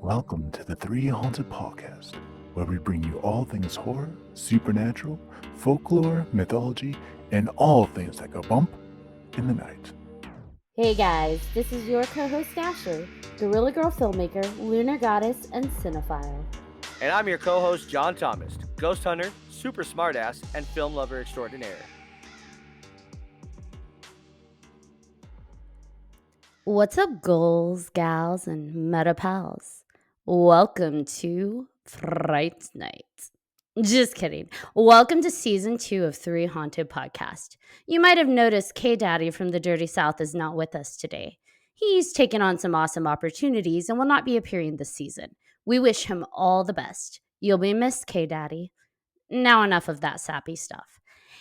Welcome to the 3Haunted podcast, where we bring you all things horror, supernatural, folklore, mythology, and all things that go bump in the night. Hey guys, this is your co-host Ashley, Gorilla Girl filmmaker, lunar goddess, and cinephile. And I'm your co-host John Thomas, ghost hunter, super smartass, and film lover extraordinaire. What's up, ghouls, gals, and meta pals? Welcome to Fright Night. Just kidding. Welcome to season 2 of 3Haunted podcast. You might have noticed K-Daddy from the Dirty South is not with us today. He's taken on some awesome opportunities and will not be appearing this season. We wish him all the best. You'll be missed, K-Daddy. Now enough of that sappy stuff.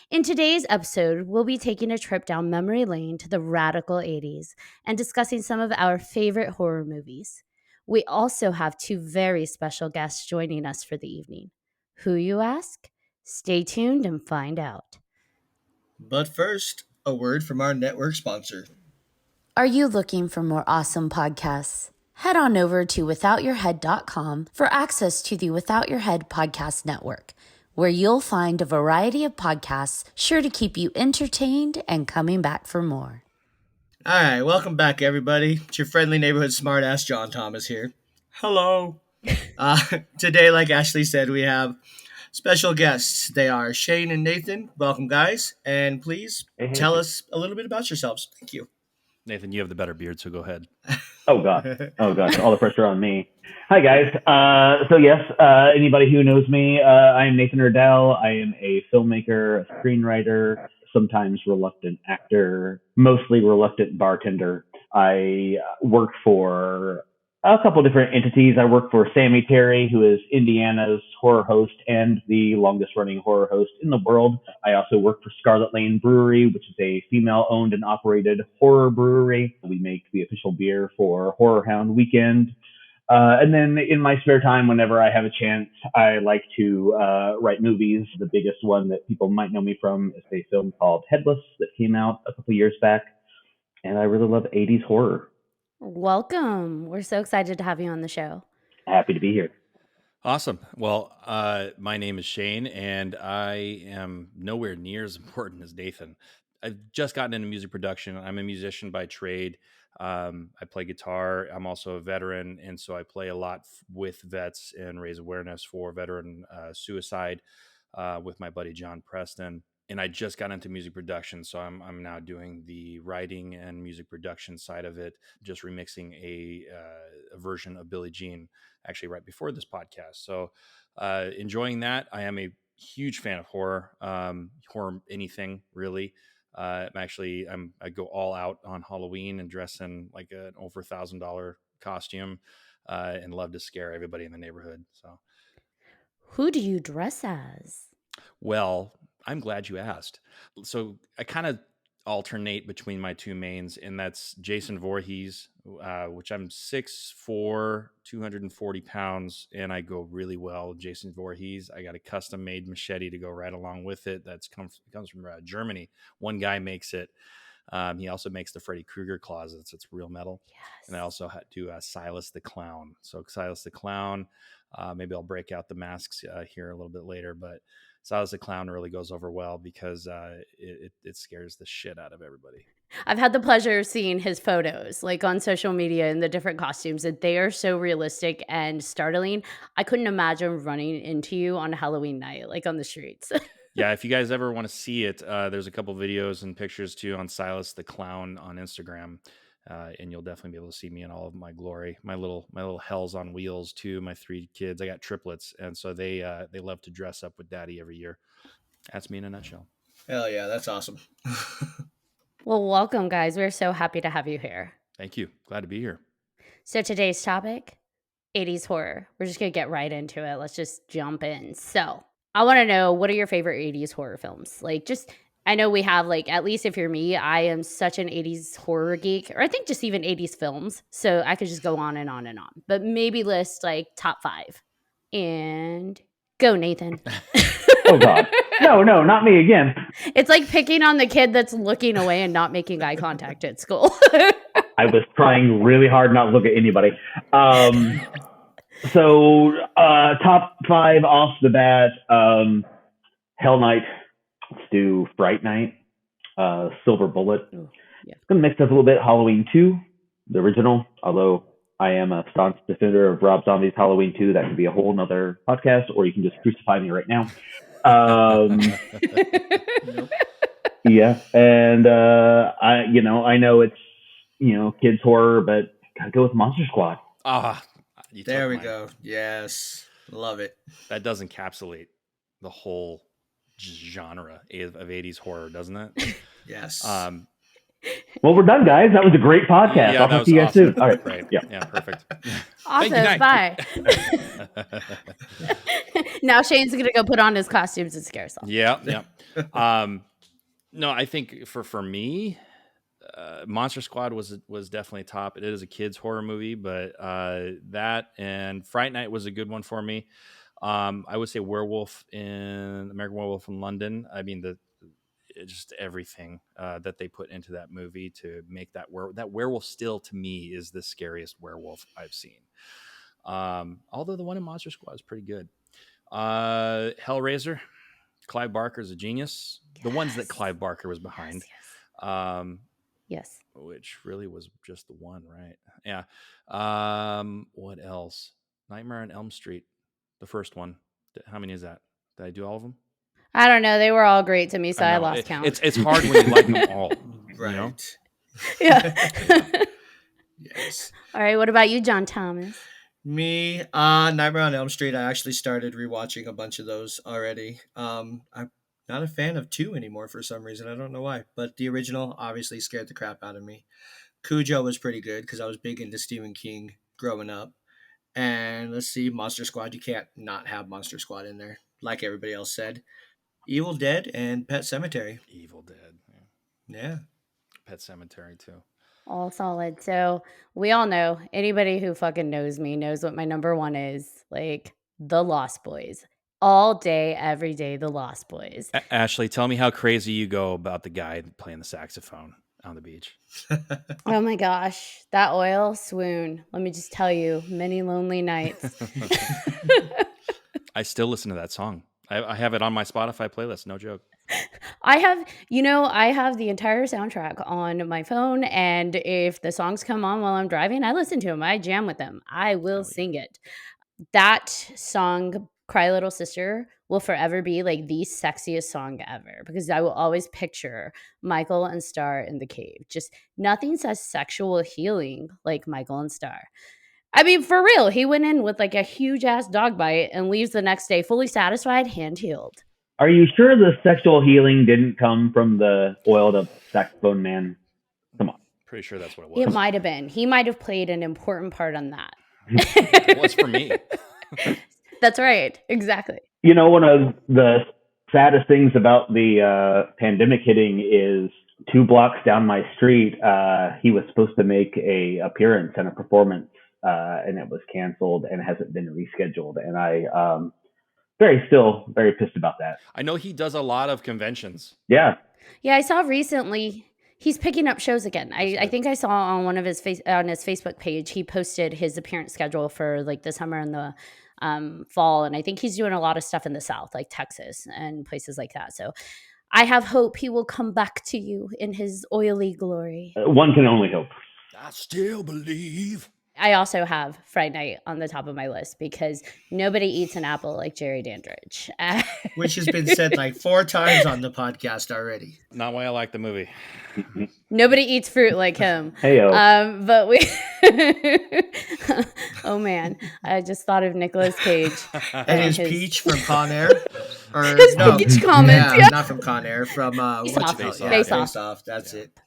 In today's episode, we'll be taking a trip down memory lane to the radical 80s and discussing some of our favorite horror movies. We also have 2 very special guests joining us for the evening. Who, you ask? Stay tuned and find out. But first, a word from our network sponsor. Are you looking for more awesome podcasts? Head on over to withoutyourhead.com for access to the Without Your Head podcast network, where you'll find a variety of podcasts sure to keep you entertained and coming back for more. All right, welcome back, everybody. It's your friendly neighborhood smartass, John Thomas here. Hello. Today, like Ashley said, we have special guests. They are Shane and Nathan. Welcome, guys. And please tell us a little bit about yourselves. Thank you. Nathan, you have the better beard, so go ahead. Oh, God. Oh, gosh. All the pressure on me. Hi, guys. Anybody who knows me, I am Nathan Erdel. I am a filmmaker, a screenwriter, sometimes reluctant actor, mostly reluctant bartender. I work for a couple different entities. I work for Sammy Terry, who is Indiana's horror host and the longest running horror host in the world. I also work for Scarlet Lane Brewery, which is a female owned and operated horror brewery. We make the official beer for Horror Hound Weekend. And then in my spare time, whenever I have a chance, I like to write movies. The biggest one that people might know me from is a film called Headless that came out a couple years back. And I really love 80s horror. Welcome. We're so excited to have you on the show. Happy to be here. Awesome. Well, my name is Shane, and I am nowhere near as important as Nathan. I've just gotten into music production. I'm a musician by trade. I play guitar. I'm also a veteran, and so I play a lot with vets and raise awareness for veteran suicide with my buddy John Preston. And I just got into music production, so I'm now doing the writing and music production side of it, just remixing a version of Billie Jean, actually right before this podcast. So enjoying that. I am a huge fan of horror, horror anything really. I go all out on Halloween and dress in like an over $1,000 costume and love to scare everybody in the neighborhood. So, Who do you dress as? well, I'm glad you asked. So I kind of alternate between my 2 mains, and that's Jason Voorhees, which I'm 6'4", 240 pounds, and I go really well with Jason Voorhees. I got a custom-made machete to go right along with it. Comes from Germany. One guy makes it. He also makes the Freddy Krueger closets. It's real metal. Yes. And I also do Silas the Clown. So Silas the Clown, maybe I'll break out the masks here a little bit later, but Silas the Clown really goes over well because it scares the shit out of everybody. I've had the pleasure of seeing his photos like on social media and the different costumes, and they are so realistic and startling. I couldn't imagine running into you on Halloween night, like on the streets. Yeah, if you guys ever want to see it, there's a couple videos and pictures too on Silas the Clown on Instagram. And you'll definitely be able to see me in all of my glory. My little hells on wheels too. My 3 kids, I got triplets, and so they love to dress up with daddy every year. That's me in a nutshell. Hell yeah, that's awesome. Well, welcome, guys. We're so happy to have you here. Thank you. Glad to be here. So today's topic, 80s horror. We're just going to get right into it. Let's just jump in. So I want to know, what are your favorite 80s horror films? I know we have, at least if you're me, I am such an 80s horror geek, or I think just even 80s films. So I could just go on and on and on. But maybe list, top 5. And go, Nathan. Oh, God. No, not me again. It's like picking on the kid that's looking away and not making eye contact at school. I was trying really hard not to look at anybody. So top 5 off the bat, Hell Night. Let's do Fright Night. Silver Bullet. Ooh, yeah. Gonna mix up a little bit. Halloween 2, the original. Although I am a staunch defender of Rob Zombie's Halloween 2. That could be a whole nother podcast, or you can just crucify me right now. Yeah, and I know it's kids horror, but gotta go with Monster Squad. There we go. Yes, love it. That does encapsulate the whole genre of 80s horror, doesn't it? Yes. Well, we're done, guys. That was a great podcast. Yeah, I'll talk to you guys soon. All right. Great. Yeah. Yeah, perfect. Awesome. Good Bye. Now Shane's gonna go put on his costumes and scare us all. Yeah. No, I think for me, Monster Squad was definitely top. It is a kids horror movie, but that and Fright Night was a good one for me. I would say American Werewolf in London. I mean, just everything that they put into that movie to make that werewolf still to me is the scariest werewolf I've seen. Although the one in Monster Squad is pretty good. Hellraiser, Clive Barker's a genius. Yes. The ones that Clive Barker was behind. Yes. Which really was just the one, right? Yeah. What else? Nightmare on Elm Street, the first one. How many is that? Did I do all of them? I don't know. They were all great to me, so I lost count. It's hard when you like them all, right? You know? Yeah. Yes. All right. What about you, John Thomas? Me, Nightmare on Elm Street. I actually started rewatching a bunch of those already. I'm not a fan of 2 anymore for some reason. I don't know why, but the original obviously scared the crap out of me. Cujo was pretty good because I was big into Stephen King growing up. And let's see, Monster Squad. You can't not have Monster Squad in there, like everybody else said. Evil Dead and Pet Sematary. Evil Dead. Yeah. Pet Sematary too. All solid. So we all know, anybody who fucking knows me knows what my number 1 is. Like, The Lost Boys. All day, every day, The Lost Boys. Ashley, tell me how crazy you go about the guy playing the saxophone on the beach. Oh my gosh. That oil swoon. Let me just tell you, many lonely nights. I still listen to that song. I have it on my Spotify playlist. No joke. I have the entire soundtrack on my phone, and if the songs come on while I'm driving, I listen to them. I jam with them. I will sing it. That song, Cry Little Sister, will forever be like the sexiest song ever, because I will always picture Michael and Star in the cave. Just nothing says sexual healing like Michael and Star. I mean, for real, he went in with like a huge ass dog bite and leaves the next day fully satisfied, hand healed. Are you sure the sexual healing didn't come from the oiled up saxophone man? Come on. Pretty sure that's what it was. It might have been. He might have played an important part on that. It was for me. That's right. Exactly. One of the saddest things about the pandemic hitting is 2 blocks down my street, he was supposed to make a appearance and a performance, and it was canceled and hasn't been rescheduled. And I very pissed about that. I know he does a lot of conventions. Yeah. Yeah, I saw recently he's picking up shows again. I think I saw on one of his on his Facebook page, he posted his appearance schedule for like the summer and the fall, and I think he's doing a lot of stuff in the South, like Texas and places like that. So I have hope he will come back to you in his oily glory. One can only hope. I still believe. I also have Fright Night on the top of my list because nobody eats an apple like Jerry Dandridge. Which has been said like 4 times on the podcast already. Not why I like the movie. Nobody eats fruit like him. Hey-o. But we... Oh, man. I just thought of Nicolas Cage. And his peach from Con Air? Or, his peach comment. Yeah, not from Con Air. From Face Off. That's it.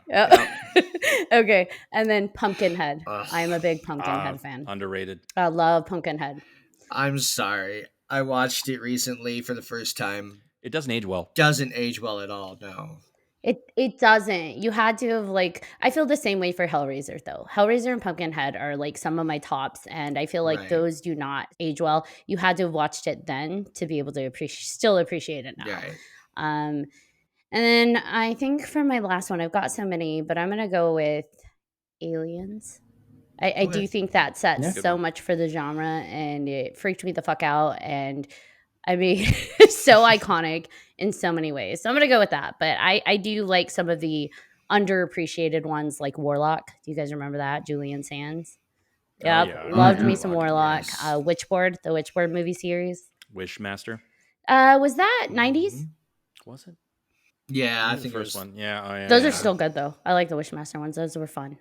Yep. Okay, and then Pumpkinhead. I am a big Pumpkinhead fan. Underrated. I love Pumpkinhead. I'm sorry. I watched it recently for the first time. It doesn't age well. Doesn't age well at all, no. It doesn't. You had to have like, I feel the same way for Hellraiser though. Hellraiser and Pumpkinhead are like some of my tops, and I feel like those do not age well. You had to have watched it then to be able to still appreciate it now. Right. And then I think for my last one, I've got so many, but I'm going to go with Aliens. I do think that sets Yeah. so much for the genre, and it freaked me the fuck out. And I mean, it's so iconic in so many ways. So I'm gonna go with that. But I do like some of the underappreciated ones, like Warlock. Do you guys remember that? Julian Sands. Oh, Yep, yeah. loved yeah. me some Warlock. Yes. Witchboard, the Witchboard movie series. Wishmaster. Was that 90s? Mhm. Was it? Yeah, I The think first one. Yeah. Oh, yeah. Those yeah. are still good though. I like the Wishmaster ones. Those were fun.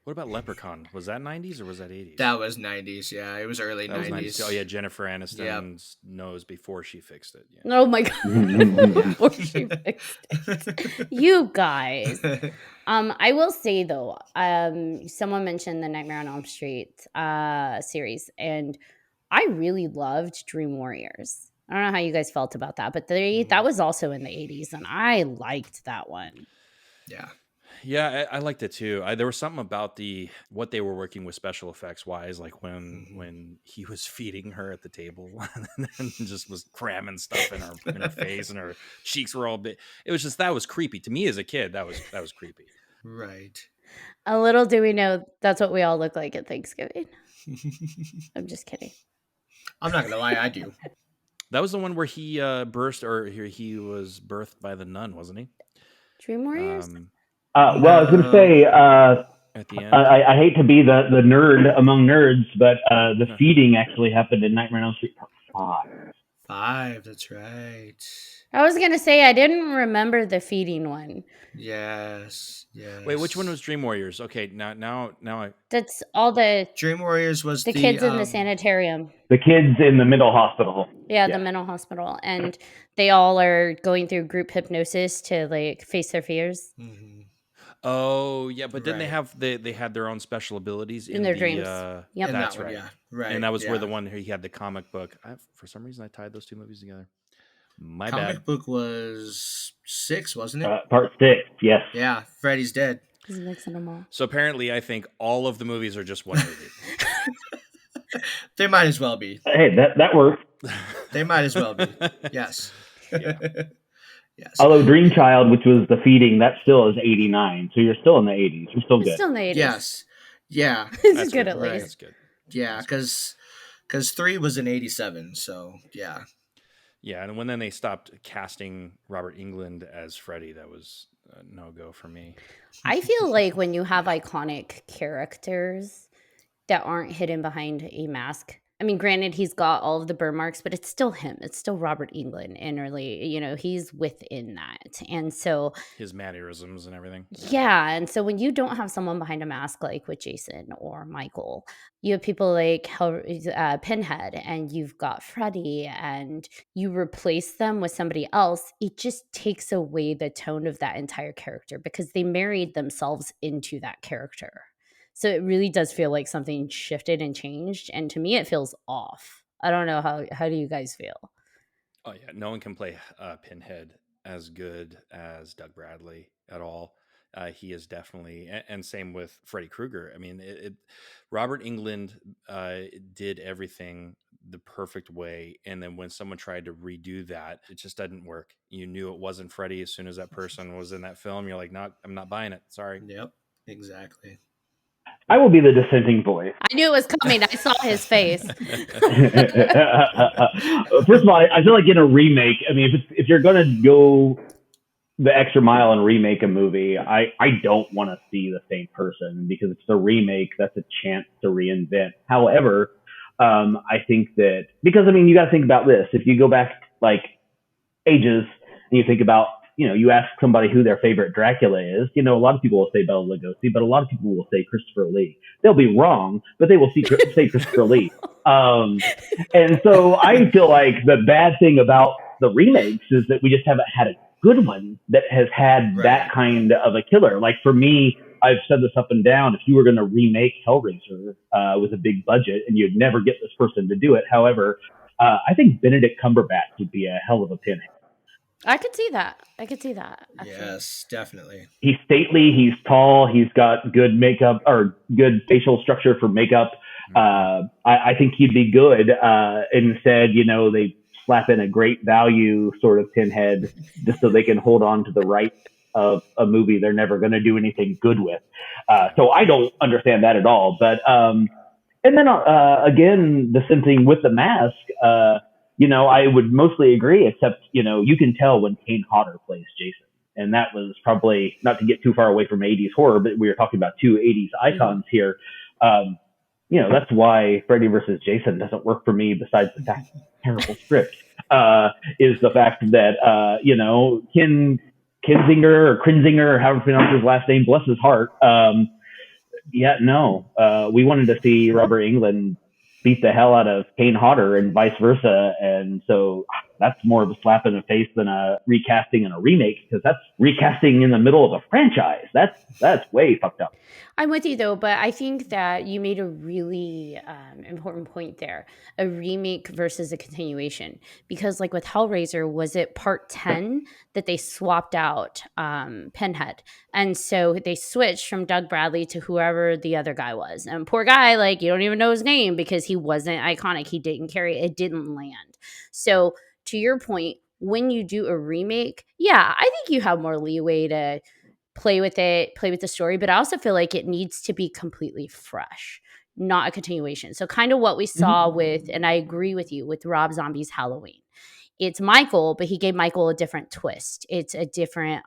What about Leprechaun? Was that 90s or was that 80s? that was 90s. Yeah, it was early That was 90s. Oh yeah, Jennifer Aniston's nose before she fixed it. Yeah. Oh my god. Before she fixed it. You guys. I will say though, someone mentioned the Nightmare on Elm Street series, and I really loved Dream Warriors. I don't know how you guys felt about that, but that was also in the 80s, and I liked that one. Yeah. Yeah, I liked it too. There was something about what they were working with special effects wise, like when he was feeding her at the table and just was cramming stuff in her face, and her cheeks were all big. It was just, that was creepy to me as a kid. That was creepy. Right. A little do we know that's what we all look like at Thanksgiving. I'm just kidding. I'm not gonna lie, I do. That was the one where he he was birthed by the nun, wasn't he? Dream Warriors? Well, I was going to say, At the end. I hate to be the nerd among nerds, but the feeding actually happened in Nightmare on Elm Street Part 5. 5, that's right. I was gonna say I didn't remember the feeding one. Yes. Wait, which one was Dream Warriors? Okay, now I That's all the Dream Warriors was the kids in the sanitarium. The kids in the mental hospital. Yeah, the mental hospital, and they all are going through group hypnosis to like face their fears Mhm. Oh yeah, but didn't Right. they had their own special abilities in their the, dreams. Yep. And That's that one, right. yeah. Right. And that was where yeah. the one he had the comic book. For some reason I tied those two movies together. My comic bad. book was 6, wasn't it? Part 6, yes. Yeah, Freddy's dead. He's mixing them all. So apparently I think all of the movies are just one movie. They might as well be. Hey, that works. They might as well be. Yes. Yeah. Yes. Although Dream Child, which was the feeding, that still is 89. So you're still in the 80s. You're still It's good. still in the 80s. Yes. Yeah. It's That's good at right. least. That's good. Yeah, because 3 was in 87, so yeah. Yeah, and when then they stopped casting Robert Englund as Freddy, that was a no-go for me. I feel like when you have iconic characters that aren't hidden behind a mask. I mean, granted, he's got all of the burn marks, but it's still him. It's still Robert Englund, and really, he's within that. And so, His mannerisms and everything. yeah. And so when you don't have someone behind a mask like with Jason or Michael, you have people like Pinhead, and you've got Freddy, and you replace them with somebody else, it just takes away the tone of that entire character because they married themselves into that character. So it really does feel like something shifted and changed. And to me, it feels off. I don't know. How do you guys feel? Oh yeah, no one can play Pinhead as good as Doug Bradley at all. He is definitely, and same with Freddy Krueger. I mean, Robert Englund did everything the perfect way, and then when someone tried to redo that, it just didn't work. You knew it wasn't Freddy as soon as that person was in that film. You're like, I'm not buying it. Sorry. Yep, exactly. I will be the dissenting voice. I knew it was coming. I saw his face. First of all, I feel like in a remake, I mean, if you're going to go the extra mile and remake a movie, I don't want to see the same person because it's a remake. That's a chance to reinvent. However, I think that, because, I mean, you got to think about this. If you go back like ages and you think about, you ask somebody who their favorite Dracula is, a lot of people will say Bela Lugosi, but a lot of people will say Christopher Lee. They'll be wrong, but they will say Christopher Lee. And so I feel like the bad thing about the remakes is that we just haven't had a good one that has had that kind of a killer. Like for me, I've said this up and down, if you were going to remake Hellraiser with a big budget and you'd never get this person to do it. However, I think Benedict Cumberbatch would be a hell of a Pinhead. I could see that. Actually. Yes, definitely. He's stately. He's tall. He's got good makeup or good facial structure for makeup. I think he'd be good. Instead, they slap in a great value sort of Pinhead just so they can hold on to the rights of a movie they're never going to do anything good with. So I don't understand that at all. But and then again, the same thing with The Mask. I would mostly agree, except you can tell when Kane Hodder plays Jason. And that was probably, not to get too far away from 80s horror, but we were talking about two 80s icons here. That's why Freddy versus Jason doesn't work for me, besides the fact that it's a terrible script, is the fact that, Kinzinger or Krinzinger, or however you pronounce his last name, bless his heart. We wanted to see Robert Englund beat the hell out of Kane Hodder and vice versa. And so that's more of a slap in the face than a recasting and a remake, because that's recasting in the middle of a franchise. That's way fucked up. I'm with you, though, but I think that you made a really important point there, a remake versus a continuation. Because like with Hellraiser, was it part 10 that they swapped out Pinhead? And so they switched from Doug Bradley to whoever the other guy was. And poor guy, like, you don't even know his name because he wasn't iconic. He didn't carry it. It didn't land. So to your point, when you do a remake, yeah, I think you have more leeway to play with it, play with the story, but I also feel like it needs to be completely fresh, not a continuation. So kind of what we saw with, and I agree with you, with Rob Zombie's Halloween. It's Michael, but he gave Michael a different twist. It's a different,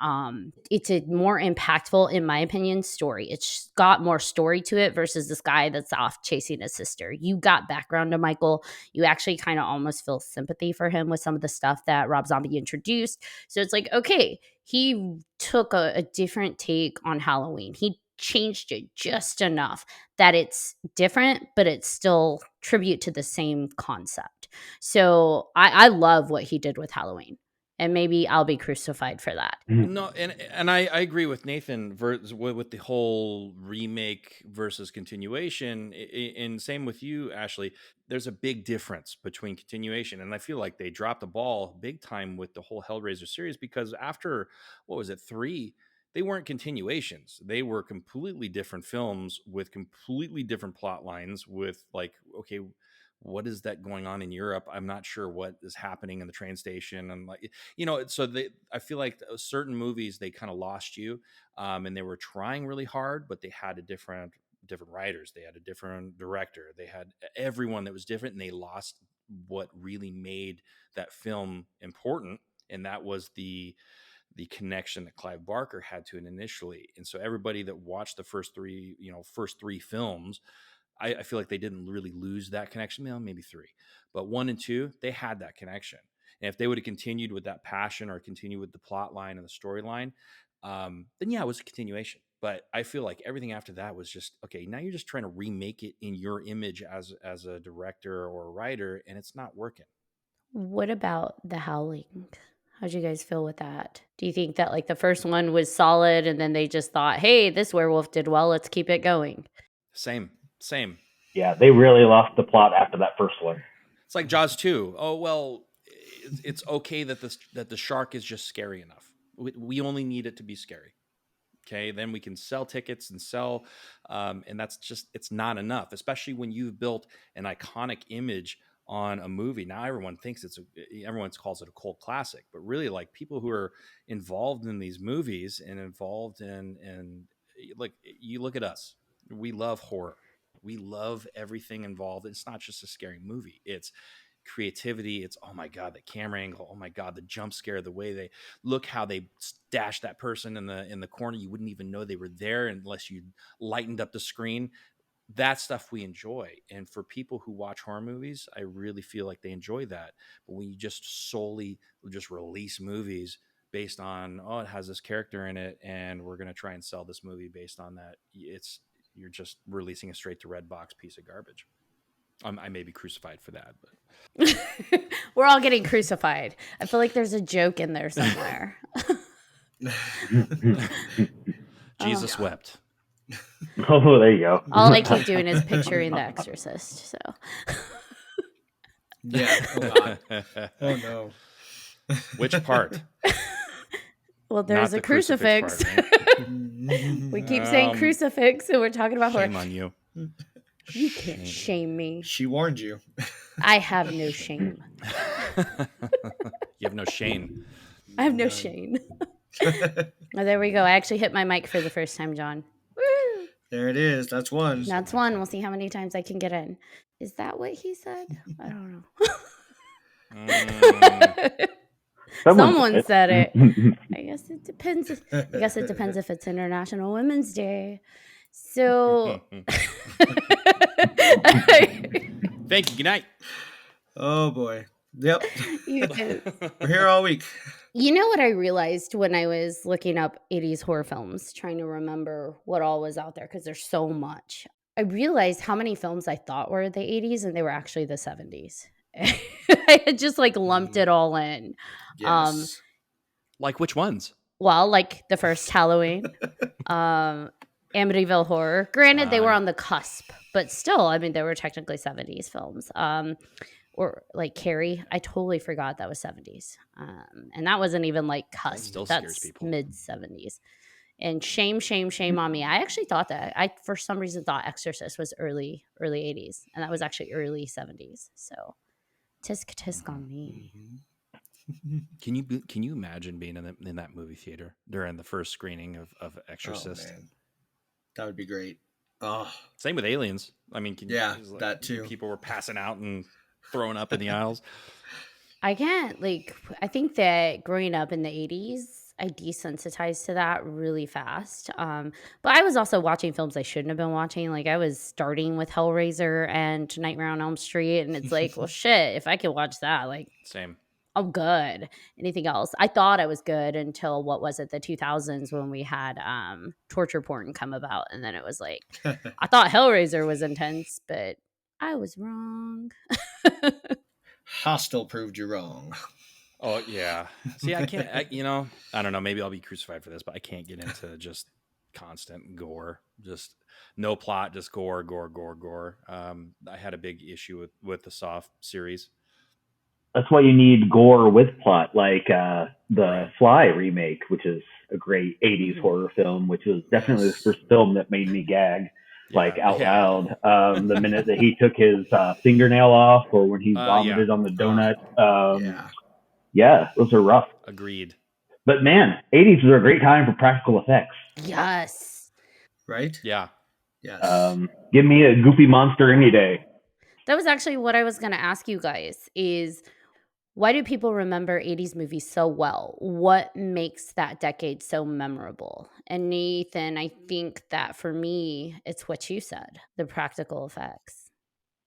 it's a more impactful, in my opinion, story. It's got more story to it versus this guy that's off chasing his sister. You got background to Michael. You actually kind of almost feel sympathy for him with some of the stuff that Rob Zombie introduced. So it's like, okay, he took a different take on Halloween. He changed it just enough that it's different, but it's still tribute to the same concept. So I love what he did with Halloween, and maybe I'll be crucified for that. No, and I agree with Nathan with the whole remake versus continuation. And same with you, Ashley. There's a big difference between continuation, and I feel like they dropped the ball big time with the whole Hellraiser series, because after, what was it, 3, they weren't continuations. They were completely different films with completely different plot lines, with like, okay, what is that going on in Europe? I'm not sure what is happening in the train station. And like, so I feel like certain movies, they kind of lost you, and they were trying really hard, but they had different writers. They had a different director. They had everyone that was different, and they lost what really made that film important. And that was the connection that Clive Barker had to it initially. And so everybody that watched the first three films, I feel like they didn't really lose that connection. Well, maybe 3, but 1 and 2, they had that connection. And if they would have continued with that passion, or continued with the plot line and the storyline, then yeah, it was a continuation. But I feel like everything after that was just, okay, now you're just trying to remake it in your image as a director or a writer, and it's not working. What about The Howling? How'd you guys feel with that? Do you think that like the first one was solid and then they just thought, hey, this werewolf did well, let's keep it going? Same. Yeah, they really lost the plot after that first one. It's like Jaws 2. Oh, well, it's okay that the shark is just scary enough. We only need it to be scary. Okay, then we can sell tickets and sell, and that's just, it's not enough, especially when you've built an iconic image on a movie. Now everyone calls it a cult classic, but really, like, people who are involved in these movies and involved in like, you look at us, we love horror. We love everything involved. It's not just a scary movie. It's creativity. It's, oh my God, the camera angle. Oh my God, the jump scare, the way they look, how they stashed that person in the corner. You wouldn't even know they were there unless you lightened up the screen. That stuff we enjoy. And for people who watch horror movies, I really feel like they enjoy that. But when you just solely just release movies based on, oh, it has this character in it, and we're going to try and sell this movie based on that, you're just releasing a straight to Redbox piece of garbage. I may be crucified for that, but we're all getting crucified. I feel like there's a joke in there somewhere. Jesus wept. Oh, there you go. All I keep doing is picturing The Exorcist. So Yeah. Oh, God. Oh no. Which part? Well, there's a crucifix. Part, right? We keep saying crucifix, and we're talking about Shame horror. on you. You can't shame me. She warned you. I have no shame. You have no shame. I have no shame. Oh, there we go. I actually hit my mic for the first time, John. Woo! There it is. That's one. That's one. We'll see how many times I can get in. Is that what he said? I don't know. Someone said it. I guess it depends. I guess it depends if it's International Women's Day. So, Thank you. Good night. Oh boy. Yep. you can. We're here all week. You know what I realized when I was looking up 80s horror films, trying to remember what all was out there, because there's so much. I realized how many films I thought were the 80s and they were actually the 70s. I had just like lumped it all in. Yes. Like which ones? Well, like the first Halloween, Amityville Horror. Granted, they were on the cusp, but still, I mean, they were technically 70s films. Or like Carrie, I totally forgot that was 70s. And that wasn't even like cusp. Still scares That's people. mid 70s. And shame on me. I actually thought that. I, for some reason, thought Exorcist was early 80s. And that was actually early 70s. So tisk on me. Can you imagine being in that movie theater during the first screening of Exorcist? Oh, man. That would be great. Oh, Same with Aliens. I mean, that too. People were passing out and throwing up in the aisles. I can't, like, I think that growing up in the 80s, I desensitized to that really fast. But I was also watching films I shouldn't have been watching. Like, I was starting with Hellraiser and Nightmare on Elm Street. And it's like, well, shit, if I could watch that, like, Same. I'm good. Anything else? I thought I was good until, what was it, the 2000s when we had torture porn come about. And then it was like, I thought Hellraiser was intense, but I was wrong. Hostel proved you wrong. Oh yeah. See, I can't. I don't know. Maybe I'll be crucified for this, but I can't get into just constant gore. Just no plot, just gore. I had a big issue with the Saw series. That's why you need gore with plot, like the Fly remake, which is a great 80s horror film, which was definitely the first film that made me gag. Like out loud, the minute that he took his fingernail off, or when he vomited on the donut. Those are rough. Agreed. But man, 80s was a great time for practical effects. Yes. Right? Yeah. Yes. Give me a goofy monster any day. That was actually what I was going to ask you guys is, why do people remember 80s movies so well? What makes that decade so memorable? And Nathan, I think that for me, it's what you said, the practical effects.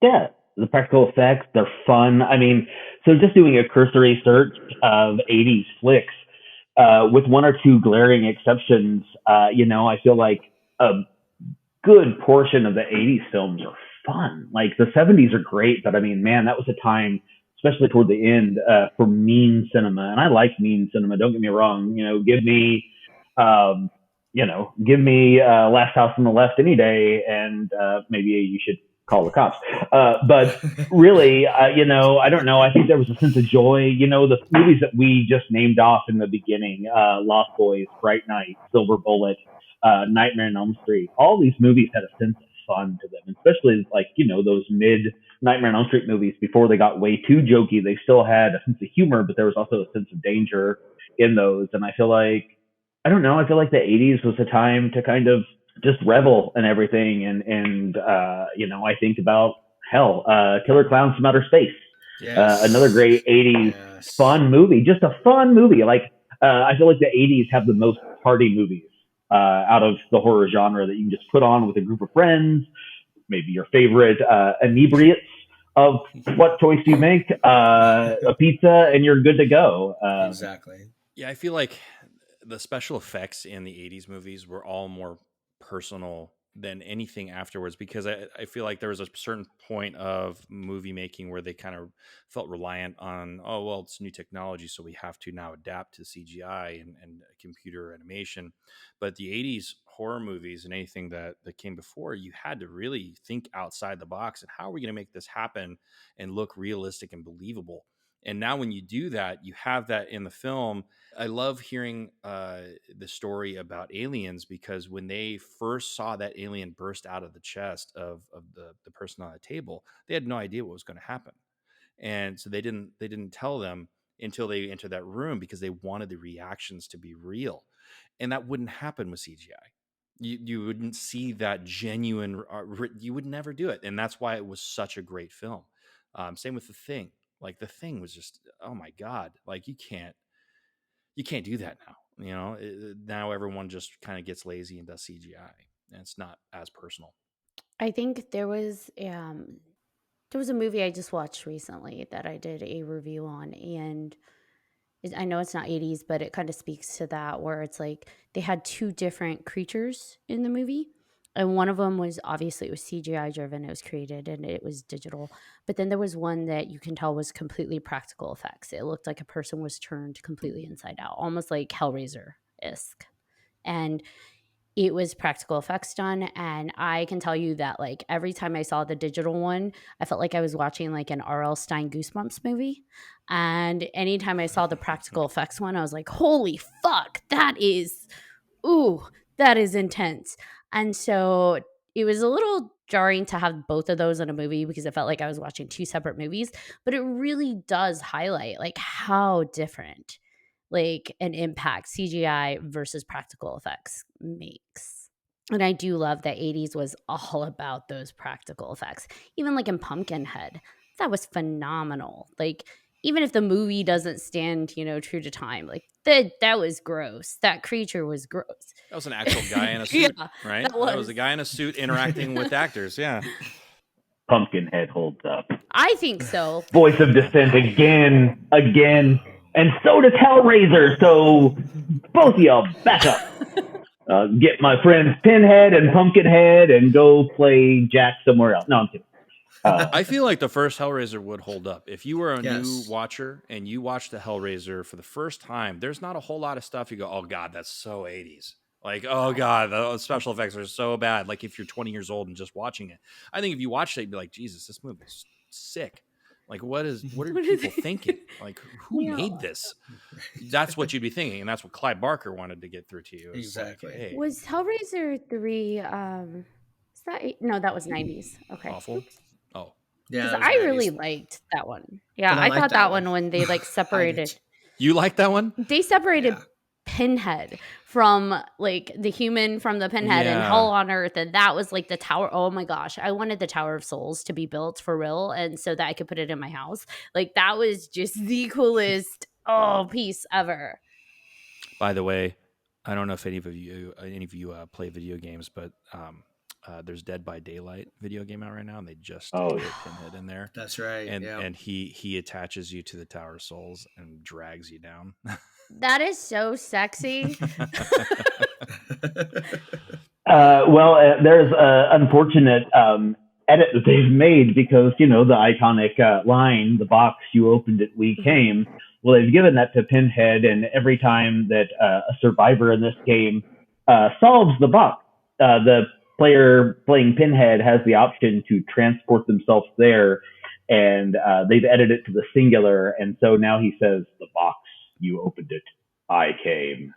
Yeah, the practical effects, they're fun. I mean, so just doing a cursory search of 80s flicks, with one or two glaring exceptions, I feel like a good portion of the 80s films are fun. Like the 70s are great, but I mean, man, that was a time, especially toward the end, for mean cinema. And I like mean cinema. Don't get me wrong. Give me Last House on the Left any day, and maybe you should call the cops. But really, I don't know. I think there was a sense of joy. The movies that we just named off in the beginning, Lost Boys, Bright Night, Silver Bullet, Nightmare on Elm Street. All these movies had a sense of fun to them, especially like, those mid Nightmare on Elm Street movies before they got way too jokey. They still had a sense of humor, but there was also a sense of danger in those. And I feel like, I don't know, I feel like the 80s was a time to kind of just revel in everything. And I think about Killer Clowns from Outer Space. Yes. Another great 80s fun movie, just a fun movie. Like, I feel like the 80s have the most party movies out of the horror genre that you can just put on with a group of friends, maybe your favorite inebriates of what choice do you make, a pizza, and you're good to go. Exactly. Yeah, I feel like the special effects in the 80s movies were all more personal than anything afterwards, because I feel like there was a certain point of movie making where they kind of felt reliant on, it's new technology, so we have to now adapt to CGI and computer animation. But the 80s horror movies and anything that came before, you had to really think outside the box and how are we going to make this happen and look realistic and believable. And now when you do that, you have that in the film. I love hearing the story about aliens, because when they first saw that alien burst out of the chest of the person on the table, they had no idea what was going to happen. And so they didn't tell them until they enter that room because they wanted the reactions to be real. And that wouldn't happen with CGI. You wouldn't see that genuine, you would never do it. And that's why it was such a great film. Same with The Thing. Like The Thing was just, oh my God, like you can't do that now. Now everyone just kind of gets lazy and does CGI, and it's not as personal. I think there was a movie I just watched recently that I did a review on, and I know it's not 80s, but it kind of speaks to that, where it's like they had two different creatures in the movie. And one of them was, obviously, it was CGI driven. It was created and it was digital. But then there was one that you can tell was completely practical effects. It looked like a person was turned completely inside out, almost like Hellraiser-esque. And it was practical effects done. And I can tell you that, like, every time I saw the digital one, I felt like I was watching like an R.L. Stine Goosebumps movie. And anytime I saw the practical effects one, I was like, holy fuck, that is intense. And so it was a little jarring to have both of those in a movie because it felt like I was watching two separate movies. But it really does highlight like how different like an impact CGI versus practical effects makes. And I do love that 80s was all about those practical effects. Even like in Pumpkinhead, that was phenomenal. Like, even if the movie doesn't stand, true to time, like that was gross. That creature was gross. That was an actual guy in a suit, Yeah, right? that That was a guy in a suit interacting with actors. Yeah. Pumpkinhead holds up. I think so. Voice of dissent again. And so does Hellraiser, so both of y'all back up. Get my friends Pinhead and Pumpkinhead and go play Jack somewhere else. No, I'm kidding. I feel like the first Hellraiser would hold up. If you were a Yes. new watcher and you watched the Hellraiser for the first time, there's not a whole lot of stuff you go, oh God, that's so 80s. Like, oh God, the special effects are so bad. Like if you're 20 years old and just watching it. I think if you watched it, you'd be like, Jesus, this movie's sick. Like, what are people thinking? Like, who made this? That's what you'd be thinking. And that's what Clive Barker wanted to get through to you. It's Exactly. Like, hey, Was Hellraiser 3, is that no, that was 90s. Okay. awful. Oh, Yeah, Because that was I really 90s. liked that one. Yeah, And I I liked thought that that one. one when they like separated. you like that one? They separated Yeah. Pinhead from like the human from the Pinhead and Yeah. Hell on Earth, and that was like the tower. Oh my gosh, I wanted the Tower of Souls to be built for real, and so that I could put it in my house. Like that was just the coolest piece ever. By the way, I don't know if any of you play video games, but there's Dead by Daylight video game out right now, and they just Oh, put yeah. Pinhead in there, That's right. and he attaches you to the Tower of Souls and drags you down. That is so sexy. There's an unfortunate edit that they've made because, the iconic line, the box, you opened it, we came. Well, they've given that to Pinhead, and every time that a survivor in this game solves the box, the player playing Pinhead has the option to transport themselves there, and they've edited it to the singular, and so now he says, the box, you opened it, I came.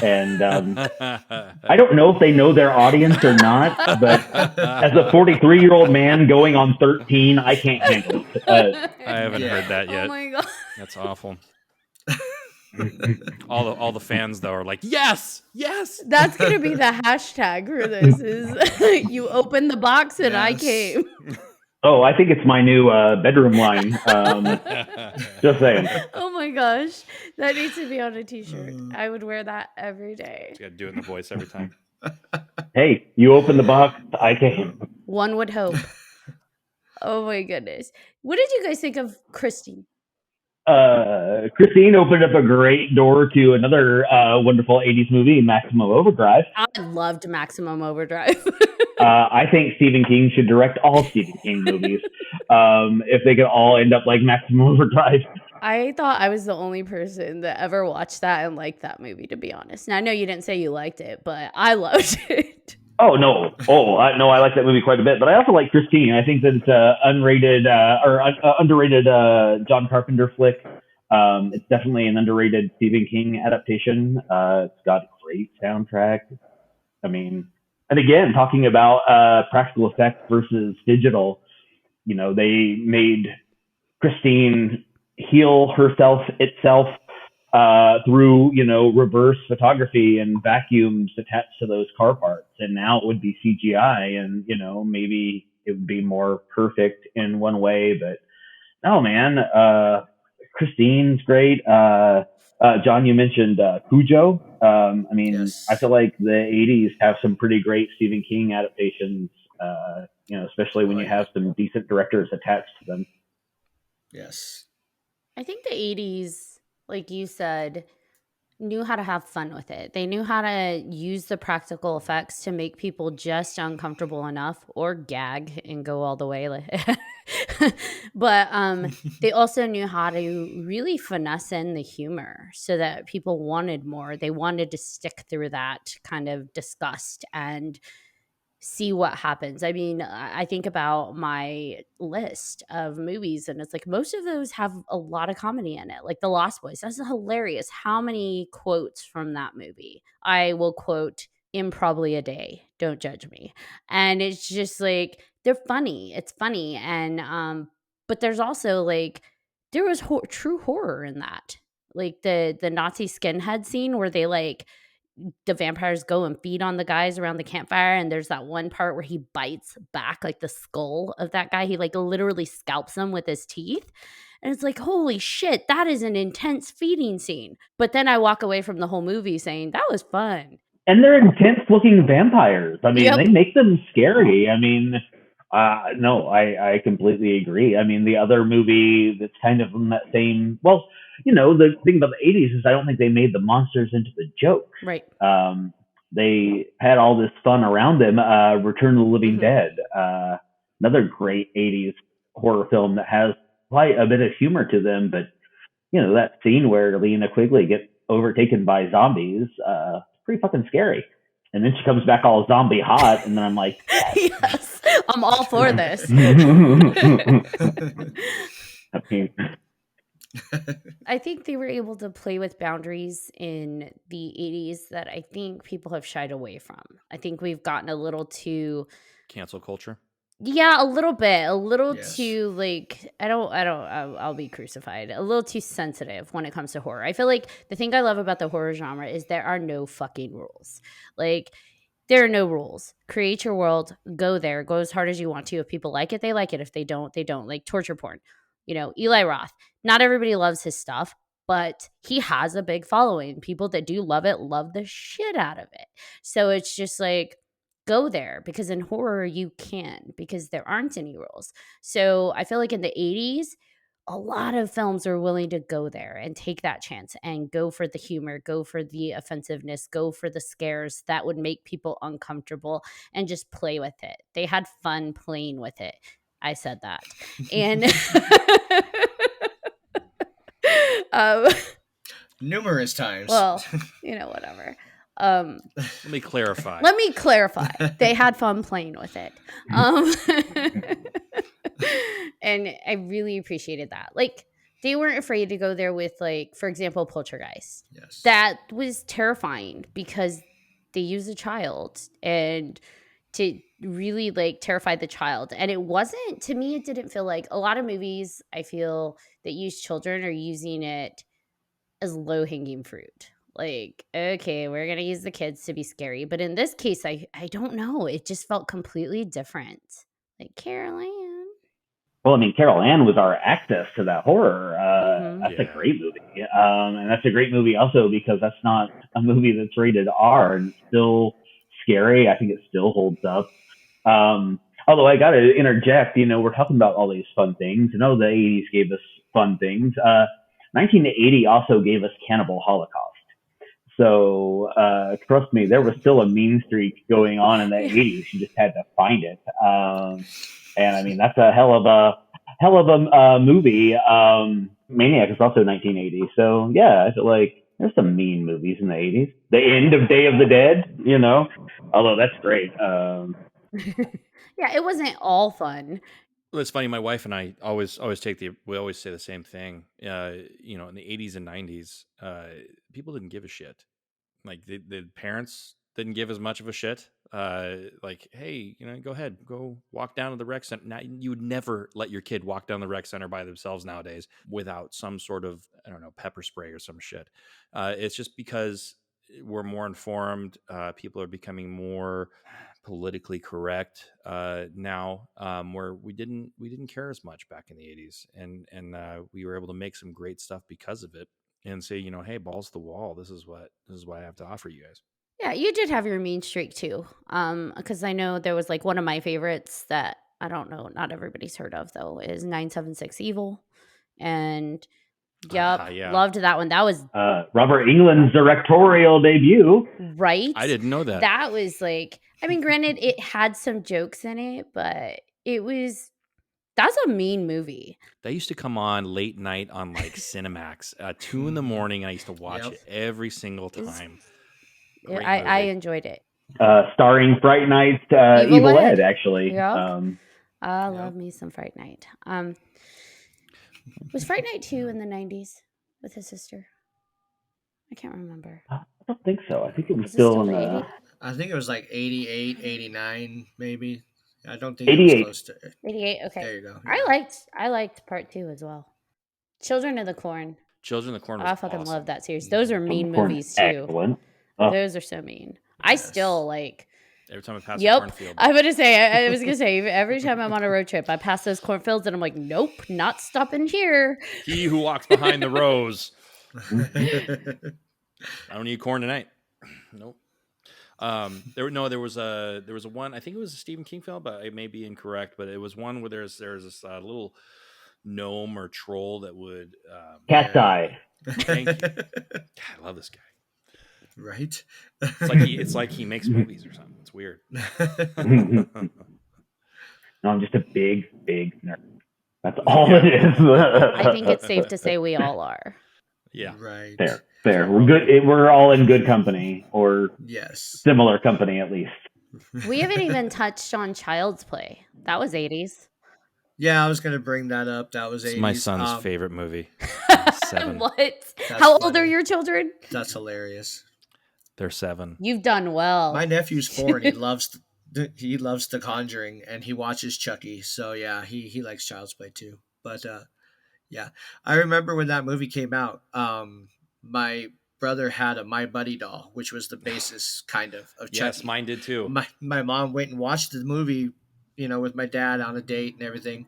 And I don't know if they know their audience or not, but as a 43-year-old man going on 13, I can't handle it. I haven't heard that yet. Oh my god. That's awful. all the fans though are like, yes. That's gonna be the hashtag for this is you open the box and I Yes. came. Oh, I think it's my new bedroom line. Just saying. Oh my gosh. That needs to be on a t-shirt. I would wear that every day. You got to do it in the voice every time. Hey, you opened the box, I came. One would hope. Oh my goodness. What did you guys think of Christine? Christine opened up a great door to another wonderful 80s movie, Maximum Overdrive. I loved Maximum Overdrive. I think Stephen King should direct all Stephen King movies if they could all end up like Maximum Overdrive. I thought I was the only person that ever watched that and liked that movie, to be honest. Now, I know you didn't say you liked it, but I loved it. Oh, no. I like that movie quite a bit. But I also like Christine. I think that it's an underrated John Carpenter flick. It's definitely an underrated Stephen King adaptation. It's got a great soundtrack. I mean, and again, talking about practical effects versus digital, they made Christine heal itself through, reverse photography and vacuums attached to those car parts. And now it would be CGI, and maybe it would be more perfect in one way. But no, man, Christine's great. John, you mentioned Cujo. Yes. I feel like the '80s have some pretty great Stephen King adaptations. Especially when you have some decent directors attached to them. Yes. I think the 80s, like you said, knew how to have fun with it. They knew how to use the practical effects to make people just uncomfortable enough or gag and go all the way. But they also knew how to really finesse in the humor so that people wanted more. They wanted to stick through that kind of disgust and see what happens. I mean, I think about my list of movies, and it's like most of those have a lot of comedy in it. Like The Lost Boys, that's hilarious. How many quotes from that movie? I will quote in probably a day. Don't judge me. And it's just like they're funny. It's funny, and but there's also like there was true horror in that. Like the Nazi skinhead scene where they like the vampires go and feed on the guys around the campfire, and there's that one part where he bites back like the skull of that guy. He like literally scalps them with his teeth, and it's like, holy shit, that is an intense feeding scene. But then I walk away from the whole movie saying that was fun. And they're intense looking vampires. I mean, Yep. They make them scary. I mean, no, I completely agree. I mean, the other movie that's kind of in that same, well, the thing about the '80s is I don't think they made the monsters into the joke. Right. They had all this fun around them. Return of the Living Dead, another great '80s horror film that has quite a bit of humor to them. But that scene where Lena Quigley gets overtaken by zombies, pretty fucking scary. And then she comes back all zombie hot, and then I'm like, yes, I'm all for this. I think they were able to play with boundaries in the 80s that I think people have shied away from. I think we've gotten a little too cancel culture. Yeah, a little bit. A little Yes. too like I'll be crucified. A little too sensitive when it comes to horror. I feel like the thing I love about the horror genre is there are no fucking rules. Like there are no rules. Create your world, go there, go as hard as you want to. If people like it, they like it. If they don't, they don't. Like torture porn. Eli Roth. Not everybody loves his stuff, but he has a big following. People that do love it love the shit out of it. So it's just like go there, because in horror you can, because there aren't any rules. So I feel like in the 80s, a lot of films are willing to go there and take that chance and go for the humor, go for the offensiveness, go for the scares that would make people uncomfortable and just play with it. They had fun playing with it. I said that. And numerous times. well, whatever. Let me clarify. They had fun playing with it. And I really appreciated that. Like, they weren't afraid to go there with, like, for example, Poltergeist. Yes. That was terrifying because they use a child and to really, like, terrify the child. And it wasn't, to me, it didn't feel like a lot of movies, I feel, that use children are using it as low-hanging fruit. Like, okay, we're going to use the kids to be scary. But in this case, I don't know. It just felt completely different. Like Carol Ann. Well, I mean, Carol Ann was our access to that horror. That's a great movie. And that's a great movie also because that's not a movie that's rated R and it's still scary. I think it still holds up. Although I got to interject, we're talking about all these fun things. The 80s gave us fun things. 1980 also gave us Cannibal Holocaust. So trust me, there was still a mean streak going on in the 80s. You just had to find it. And I mean, that's a hell of a movie. Maniac is also 1980. So yeah, I feel like there's some mean movies in the 80s. The end of Day of the Dead, although that's great. Yeah, it wasn't all fun. Well, it's funny. My wife and I always we always say the same thing. In the 80s and 90s, people didn't give a shit. Like the parents didn't give as much of a shit. like, hey, go ahead, go walk down to the rec center. Now, you would never let your kid walk down the rec center by themselves nowadays without some sort of, I don't know, pepper spray or some shit. It's just because we're more informed. People are becoming more politically correct now, where we didn't care as much back in the 80s, and we were able to make some great stuff because of it, and say, hey, balls to the wall. This is what I have to offer you guys. Yeah, you did have your mean streak too. Because I know there was like one of my favorites that I don't know, not everybody's heard of though, is 976 Evil. And yep, yeah. loved that one. That was Robert Englund's directorial debut. right. I didn't know that. That was like, I mean, granted, it had some jokes in it, but that's a mean movie. That used to come on late night on like Cinemax, 2 a.m. and I used to watch it every single time. I enjoyed it. Starring Fright Night's Evil Ed, actually. Yep. I love me some Fright Night. Was Fright Night 2 in the 90s with his sister? I can't remember. I don't think so. I think it was still in the... I think it was like 88, 89, maybe. I don't think 88. It was close to 88, okay. There you go. Yeah. I liked part 2 as well. Children of the Corn. Children of the Corn was I fucking awesome. love that series. Those are mean movies too. Excellent. Oh. Those are so mean. I still like... Every time I pass the cornfield. I was going to say, every time I'm on a road trip, I pass those cornfields and I'm like, nope, not stopping here. He who walks behind the rows. I don't need corn tonight. Nope. There was a one, I think it was a Stephen King film, but I may be incorrect, but it was one where there's this little gnome or troll that would... Cat's Eye. Thank you. God, I love this guy. Right? It's like he makes movies or something. It's weird. No, I'm just a big nerd. That's all it is. I think it's safe to say we all are. Yeah. Right. Fair. We're good. We're all in good company, or similar company at least. We haven't even touched on Child's Play. That was 80s. Yeah, I was going to bring that up. That was 80s. It's my son's favorite movie. 7. What? That's How old funny. are your children? That's hilarious. They're 7. You've done well. My nephew's 4 and he loves The Conjuring and he watches Chucky. So yeah, he likes Child's Play too. But yeah, I remember when that movie came out. My brother had a My Buddy doll, which was the basis kind of Chucky. Yes, mine did too. My mom went and watched the movie, with my dad on a date and everything.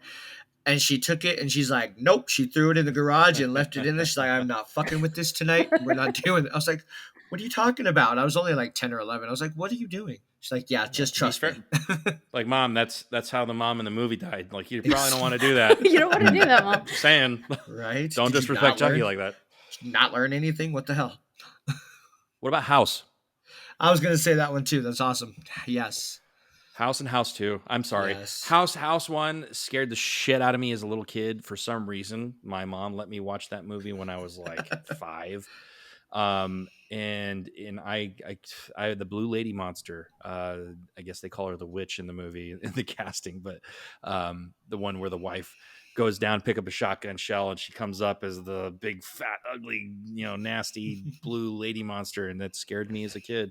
And she took it and she's like, nope. She threw it in the garage and left it in there. She's like, I'm not fucking with this tonight. We're not doing it. I was like, what are you talking about? And I was only like 10 or 11. I was like, what are you doing? She's like, yeah, just trust me. Like, Mom, that's how the mom in the movie died. Like, you probably don't want to do that. You don't want to do that, Mom. Just saying. Right? Don't disrespect Chucky like that. Not learn anything? What the hell? What about House? I was going to say that one too. That's awesome. Yes. House and House 2. I'm sorry. Yes. House 1 scared the shit out of me as a little kid for some reason. My mom let me watch that movie when I was like 5. And I the blue lady monster, I guess they call her the witch in the movie in the casting, but the one where the wife goes down, pick up a shotgun shell, and she comes up as the big fat ugly nasty blue lady monster, and that scared me as a kid.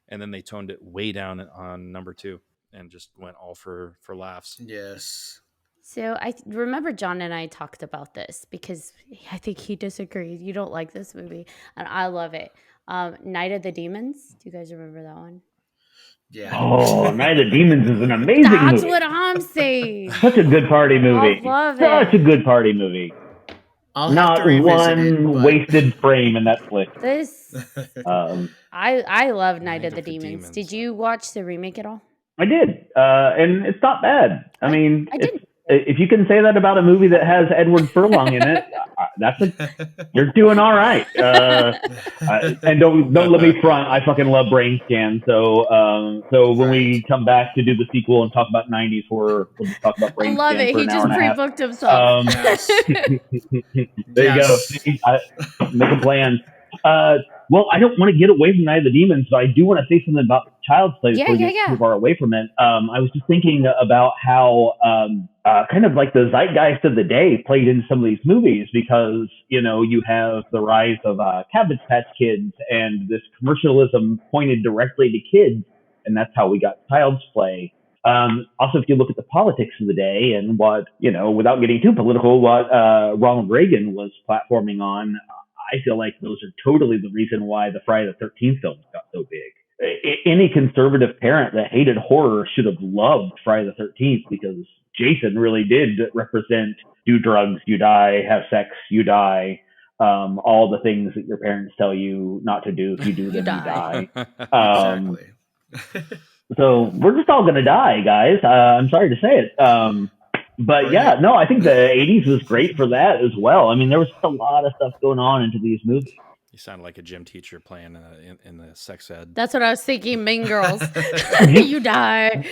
And then they toned it way down on number 2 and just went all for laughs. Yes. So I remember John and I talked about this because I think he disagreed. You don't like this movie, and I love it. Night of the Demons. Do you guys remember that one? Yeah. Oh, Night of the Demons is an amazing movie. That's what I'm saying. Such a good party movie. I love it. Such a good party movie. I'll Not have to revisit one it, but... wasted frame in that flick. This I love Night of the the Demons. Demons. Did you watch the remake at all? I did, and it's not bad. I mean, I didn't. If you can say that about a movie that has Edward Furlong in it, you're doing all right. And don't let me front. I fucking love Brain Scan. So when we come back to do the sequel and talk about 90s horror, we'll just talk about Brain Scan. I love it. For He an just hour and a half. pre-booked himself. There you go. Making plans. Well, I don't want to get away from Night of the Demons, but I do want to say something about Child's Play before we get too far away from it. I was just thinking about how kind of like the zeitgeist of the day played in some of these movies, because you have the rise of Cabbage Patch Kids and this commercialism pointed directly to kids, And that's how we got Child's Play. Also, if you look at the politics of the day and what, without getting too political, what Ronald Reagan was platforming on, I feel like those are totally the reason why the Friday the 13th films got so big. Any conservative parent that hated horror should have loved Friday the 13th, because Jason really did represent do drugs, you die, have sex, you die. All the things that your parents tell you not to do. If you do them, you die. Exactly. So we're just all going to die, guys. I'm sorry to say it. But yeah, no, I think the 80s was great for that as well. I mean, there was a lot of stuff going on into these movies. You sound like a gym teacher playing in the sex ed. That's what I was thinking. Mean Girls. You die.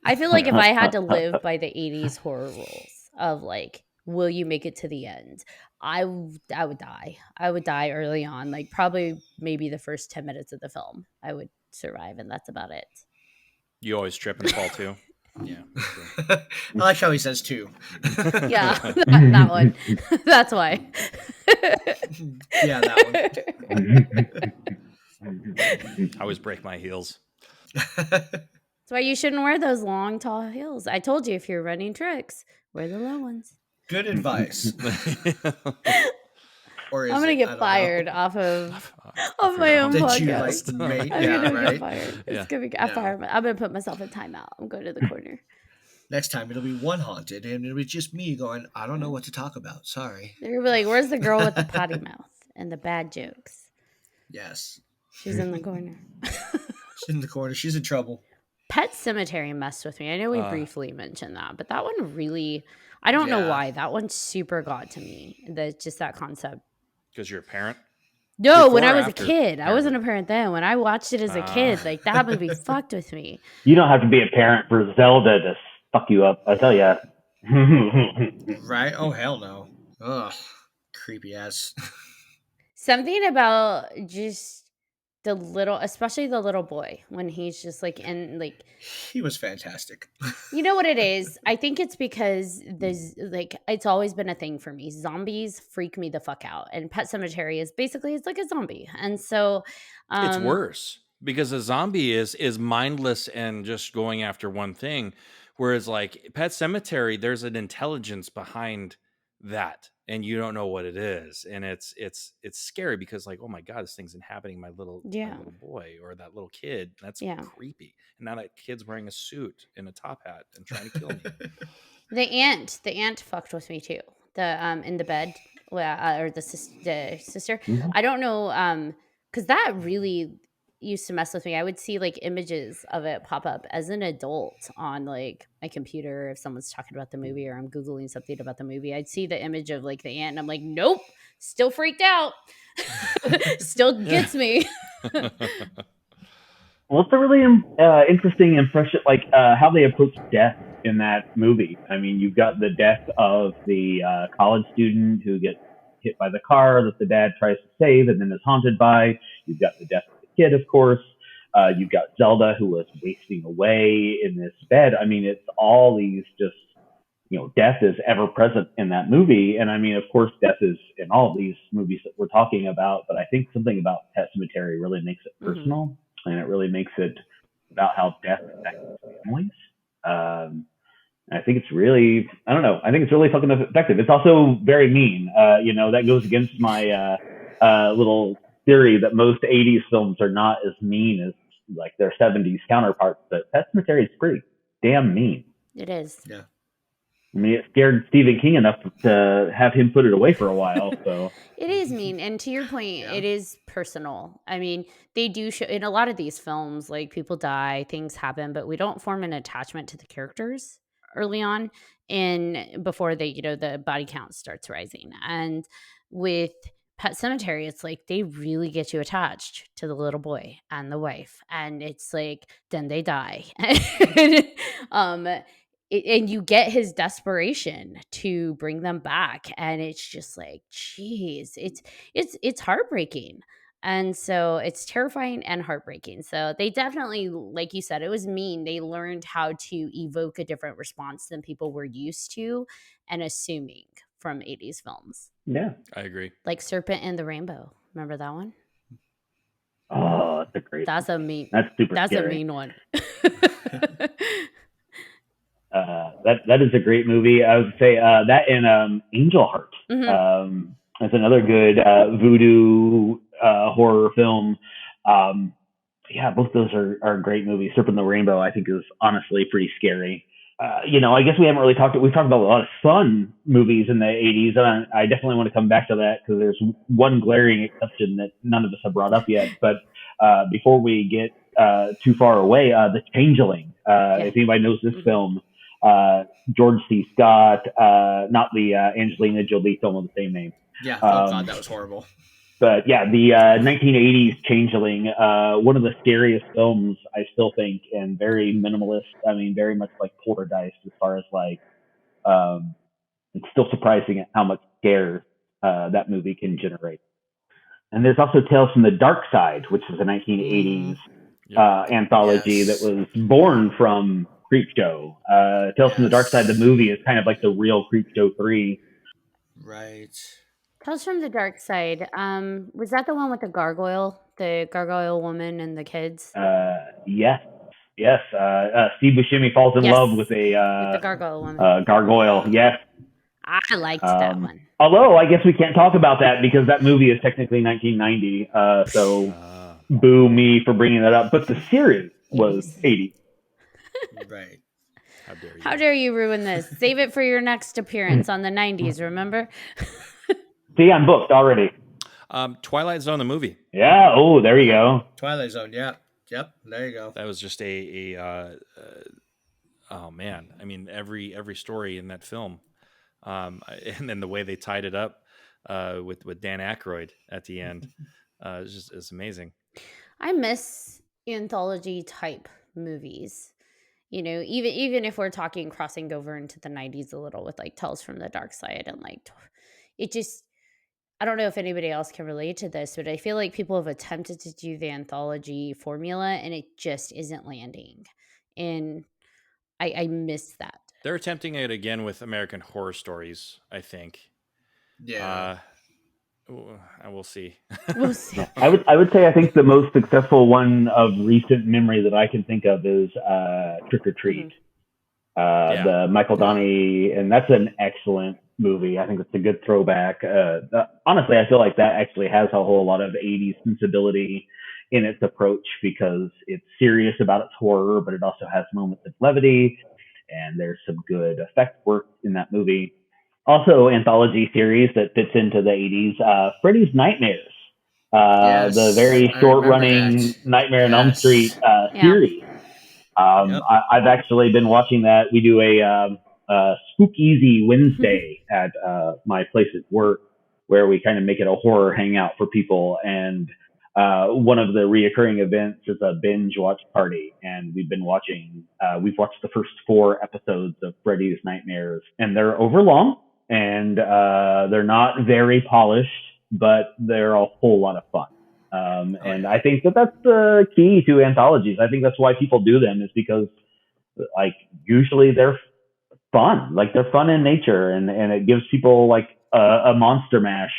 I feel like if I had to live by the 80s horror rules of like, will you make it to the end? I would die. I would die early on, like probably maybe the first 10 minutes of the film. I would survive, and that's about it. You always trip and fall too. Yeah. I like how he says too. Yeah, that one. That's why. Yeah, that one. I always break my heels. That's why you shouldn't wear those long, tall heels. I told you, if you're running tricks, wear the low ones. Good advice. Or is I'm gonna it? get fired off of my own Did podcast. you like I'm yeah, gonna right? get fired. Yeah. It's gonna be. I'm gonna put myself in timeout. I'm going to the corner. Next time it'll be one haunted, and it'll be just me going, I don't know what to talk about. Sorry. They're gonna be like, "Where's the girl with the potty mouth and the bad jokes?" Yes. She's in the corner. She's in the corner. She's in trouble. Pet Cemetery messed with me. I know we briefly mentioned that, but that one really, I don't know why. That one super got to me. Just that concept. Because you're a parent? No, when Before I or was a after kid. I parenting? wasn't a parent then. When I watched it as a kid, like that movie fucked with me. You don't have to be a parent for Zelda to fuck you up, I tell ya. Right? Oh, hell no. Ugh. Creepy ass. Something about just the little, especially the little boy, when he's just like in like, He was fantastic. you know what it is? I think it's because there's like, it's always been a thing for me. Zombies freak me the fuck out. And Pet Cemetery is basically, it's like a zombie. And so It's worse because a zombie is mindless and just going after one thing. Whereas like Pet Cemetery, there's an intelligence behind that, and you don't know what it is. And it's scary because like, oh my God, this thing's inhabiting my little boy or that little kid. That's creepy. And now that kid's wearing a suit and a top hat and trying to kill me. The aunt fucked with me too. The in the bed, or the sister. Mhm. I don't know, because that really used to mess with me. I would see like images of it pop up as an adult on like my computer if someone's talking about the movie or I'm Googling something about the movie. I'd see the image of like the aunt and I'm like, nope, still freaked out. Still gets me. Well, it's a really interesting impression, like how they approach death in that movie. I mean, you've got the death of the college student who gets hit by the car that the dad tries to save and then is haunted by. You've got the death of the kid, of course. You've got Zelda, who was wasting away in this bed. I mean, it's all these just, death is ever present in that movie. And I mean, of course, death is in all of these movies that we're talking about. But I think something about Pet Cemetery really makes it personal. And it really makes it about how death affects families. I think it's really, I don't know. I think it's really fucking effective. It's also very mean. That goes against my little theory that most 80s films are not as mean as like their 70s counterparts. But Pet Cemetery is pretty damn mean. It is. Yeah. I mean, it scared Stephen King enough to have him put it away for a while. So it is mean, and to your point, it is personal. I mean, they do show in a lot of these films, like people die, things happen, but we don't form an attachment to the characters early on, and before they, the body count starts rising. And with Pet Cemetery, it's like they really get you attached to the little boy and the wife, and it's like then they die. And you get his desperation to bring them back, and it's just like, geez, it's heartbreaking, and so it's terrifying and heartbreaking. So they definitely, like you said, it was mean. They learned how to evoke a different response than people were used to and assuming from 80s films. yeah, I agree. Like Serpent and the Rainbow. Remember that one? Oh, that's a great. That's a mean. That's super That's scary. a mean one. That is a great movie. I would say that and Angel Heart. That's another good voodoo horror film. Yeah, both those are great movies. Serpent and the Rainbow, I think, is honestly pretty scary. I guess we haven't really talked. We've talked about a lot of fun movies in the '80s, and I definitely want to come back to that because there's one glaring exception that none of us have brought up yet. But before we get too far away, The Changeling. If anybody knows this film, George C. Scott, not the Angelina Jolie film with the same name. Yeah. Oh God, that was horrible. But yeah, the 1980s Changeling, one of the scariest films, I still think, and very minimalist. I mean, very much like Poltergeist as far as like, it's still surprising at how much scares that movie can generate. And there's also Tales from the Dark Side, which is a 1980s anthology that was born from Creepshow. Tales from the Dark Side, the movie, is kind of like the real Creepshow 3. Right. Tales from the Dark Side. Was that the one with the gargoyle woman and the kids? Yes. Steve Buscemi falls in love with the a gargoyle woman. gargoyle. Yes. I liked that one. Although I guess we can't talk about that because that movie is technically 1990. So boo me for bringing that up. But the series was 80. Right. How dare you ruin this? Save it for your next appearance on the 90s, remember? See, I'm booked already. Twilight Zone, the movie. Yeah. Oh, there you go. Twilight Zone. Yeah. Yep. There you go. That was just oh man. I mean, every story in that film, and then the way they tied it up with Dan Aykroyd at the end, it's amazing. I miss anthology type movies. Even if we're talking crossing over into the 90s a little with like Tales from the Dark Side and like it just. I don't know if anybody else can relate to this, but I feel like people have attempted to do the anthology formula and it just isn't landing. And I miss that. They're attempting it again with American Horror Stories, I think. Yeah. We'll see. We'll see. I would say I think the most successful one of recent memory that I can think of is Trick or Treat. The Michael Donnie, and that's an excellent movie. I think it's a good throwback. Honestly, I feel like that actually has a whole lot of 80s sensibility in its approach because it's serious about its horror, but it also has moments of levity, and there's some good effect work in that movie. Also, anthology series that fits into the 80s, Freddy's Nightmares. The very short-running Nightmare on Elm Street series. I've actually been watching that. We do a Spookeasy Wednesday at my place at work where we kind of make it a horror hangout for people. And one of the reoccurring events is a binge watch party. And we've watched the first 4 episodes of Freddy's Nightmares. And they're overlong and they're not very polished, but they're a whole lot of fun. And I think that's the key to anthologies. I think that's why people do them, is because like usually they're fun, like they're fun in nature, and it gives people like a monster mash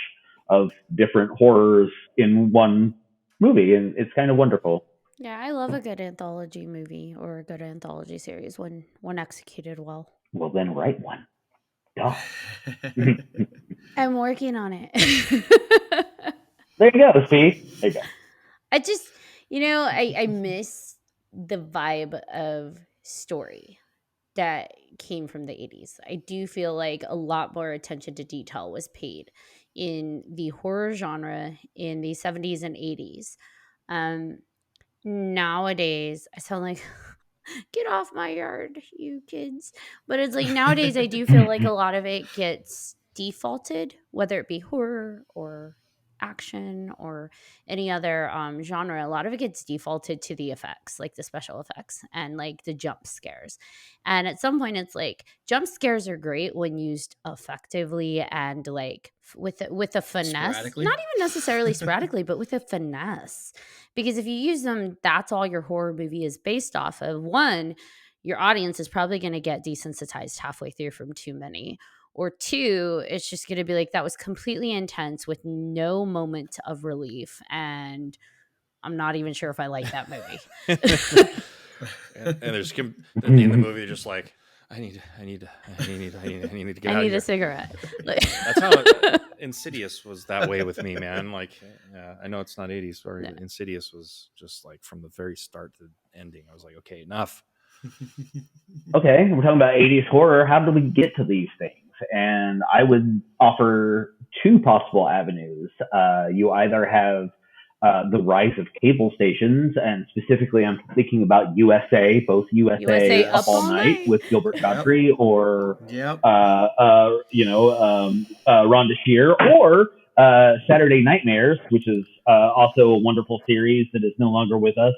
of different horrors in one movie, and it's kind of wonderful. Yeah, I love a good anthology movie or a good anthology series when executed well. Well, then write one. Duh. I'm working on it. There you go, see? There you go. I just, I miss the vibe of story that came from the 80s. I do feel like a lot more attention to detail was paid in the horror genre in the 70s and 80s. Nowadays, I sound like, get off my yard, you kids. But it's like nowadays I do feel like a lot of it gets defaulted, whether it be horror or action or any other genre. A lot of it gets defaulted to the effects, like the special effects and like the jump scares. And at some point it's like jump scares are great when used effectively and like with a finesse, not even necessarily sporadically, but with a finesse. Because if you use them, that's all your horror movie is based off of. One, your audience is probably going to get desensitized halfway through from too many. Or 2, it's just going to be like, that was completely intense with no moment of relief. And I'm not even sure if I like that movie. and there's at the end of the movie, they're just like, I need to get out I of need here. a cigarette. That's how Insidious was that way with me, man. Like, I know it's not 80s, sorry. No. Insidious was just like from the very start to the ending. I was like, okay, enough. Okay, we're talking about 80s horror. How do we get to these things? And I would offer two possible avenues. You either have the rise of cable stations, and specifically I'm thinking about USA, both USA Up All Night with Gilbert Gottfried, or Rhonda Shear, or Saturday Nightmares, which is also a wonderful series that is no longer with us.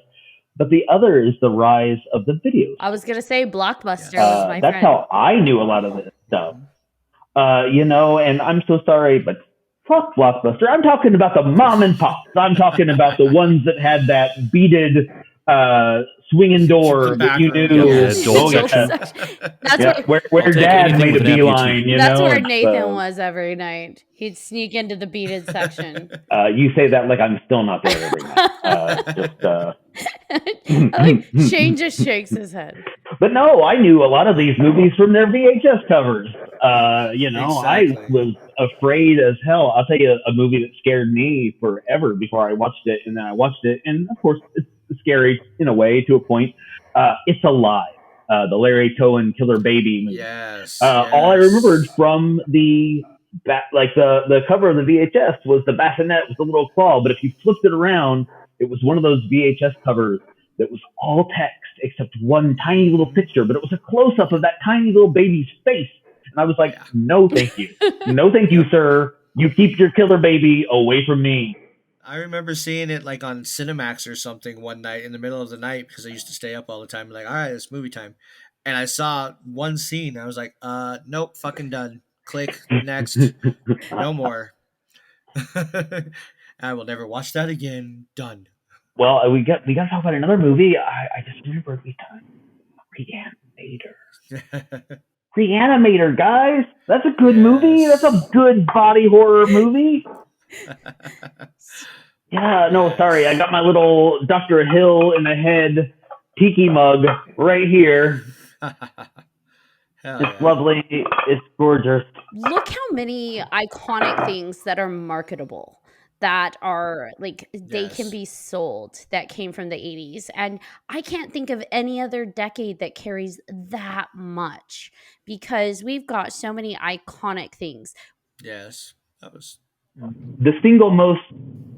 But the other is the rise of the video. I was going to say Blockbuster was my that's friend. how I knew a lot of this stuff. And I'm so sorry, but fuck Blockbuster. I'm talking about the mom and pops. I'm talking about the ones that had that beaded swinging door that you knew. That's where Dad made a beeline. That's where Nathan was every night. He'd sneak into the beaded section. You say that like I'm still not there every night. Shane just shakes his head. But no, I knew a lot of these movies from their VHS covers. Exactly. I was afraid as hell. I'll tell you a movie that scared me forever before I watched it, and then I watched it, and of course it's scary in a way to a point. It's Alive, the Larry Cohen Killer Baby movie. Yes. All I remembered from the cover of the VHS was the bassinet with the little claw, but if you flipped it around, it was one of those VHS covers that was all text except one tiny little picture, but it was a close-up of that tiny little baby's face. And I was like, no, thank you. No, thank you, sir. You keep your killer baby away from me. I remember seeing it like on Cinemax or something one night in the middle of the night because I used to stay up all the time. Like, all right, it's movie time. And I saw one scene. I was like, nope, fucking done. Click, next. No more. I will never watch that again. Done. Well, we got to talk about another movie. I just remembered we talked Reanimator. Reanimator, guys. That's a good movie. That's a good body horror movie. Yeah, no, sorry. I got my little Dr. Hill in the head tiki mug right here. It's lovely. It's gorgeous. Look how many iconic things that are marketable, that are like they can be sold, that came from the 80s. And I can't think of any other decade that carries that much, because we've got so many iconic things. Yes, that was the single most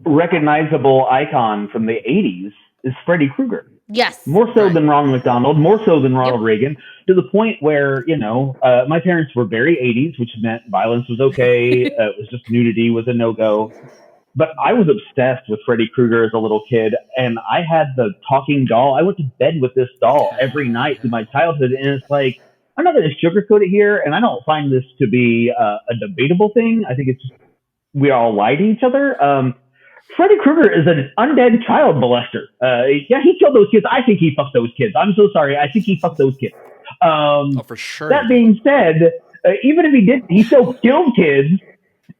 recognizable icon from the 80s is Freddy Krueger. Yes. More so than Ronald McDonald, more so than Ronald Reagan, to the point where, my parents were very 80s, which meant violence was okay. It was just nudity was a no-go. But I was obsessed with Freddy Krueger as a little kid, and I had the talking doll. I went to bed with this doll every night through my childhood, and it's like, I'm not going to sugarcoat it here, and I don't find this to be a debatable thing. I think it's just, we all lie to each other. Freddy Krueger is an undead child molester. He killed those kids. I think he fucked those kids. I'm so sorry. I think he fucked those kids. For sure. That being said, even if he didn't, he still killed kids.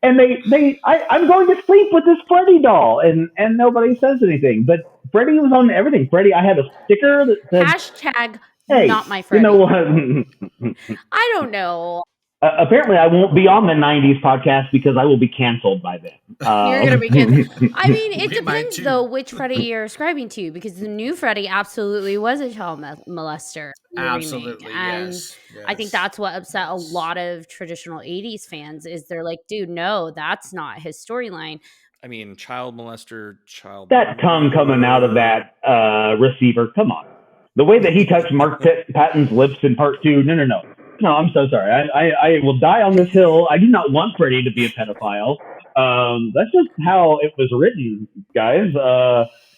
And I'm going to sleep with this Freddy doll, and nobody says anything. But Freddy was on everything. Freddy, I had a sticker that said Hashtag hey, not my Freddy. You know what? I don't know. Apparently, I won't be on the 90s podcast because I will be canceled by then. You're going to be canceled. I mean, it depends, though, which Freddy you're ascribing to, because the new Freddy absolutely was a child molester. Absolutely, and yes. I think that's what upset a lot of traditional 80s fans, is they're like, dude, no, that's not his storyline. I mean, child molester, That tongue coming out of that receiver, come on. The way that he touched Mark Patton's lips in part 2, no. No, I'm so sorry. I will die on this hill. I do not want Freddy to be a pedophile. That's just how it was written, guys.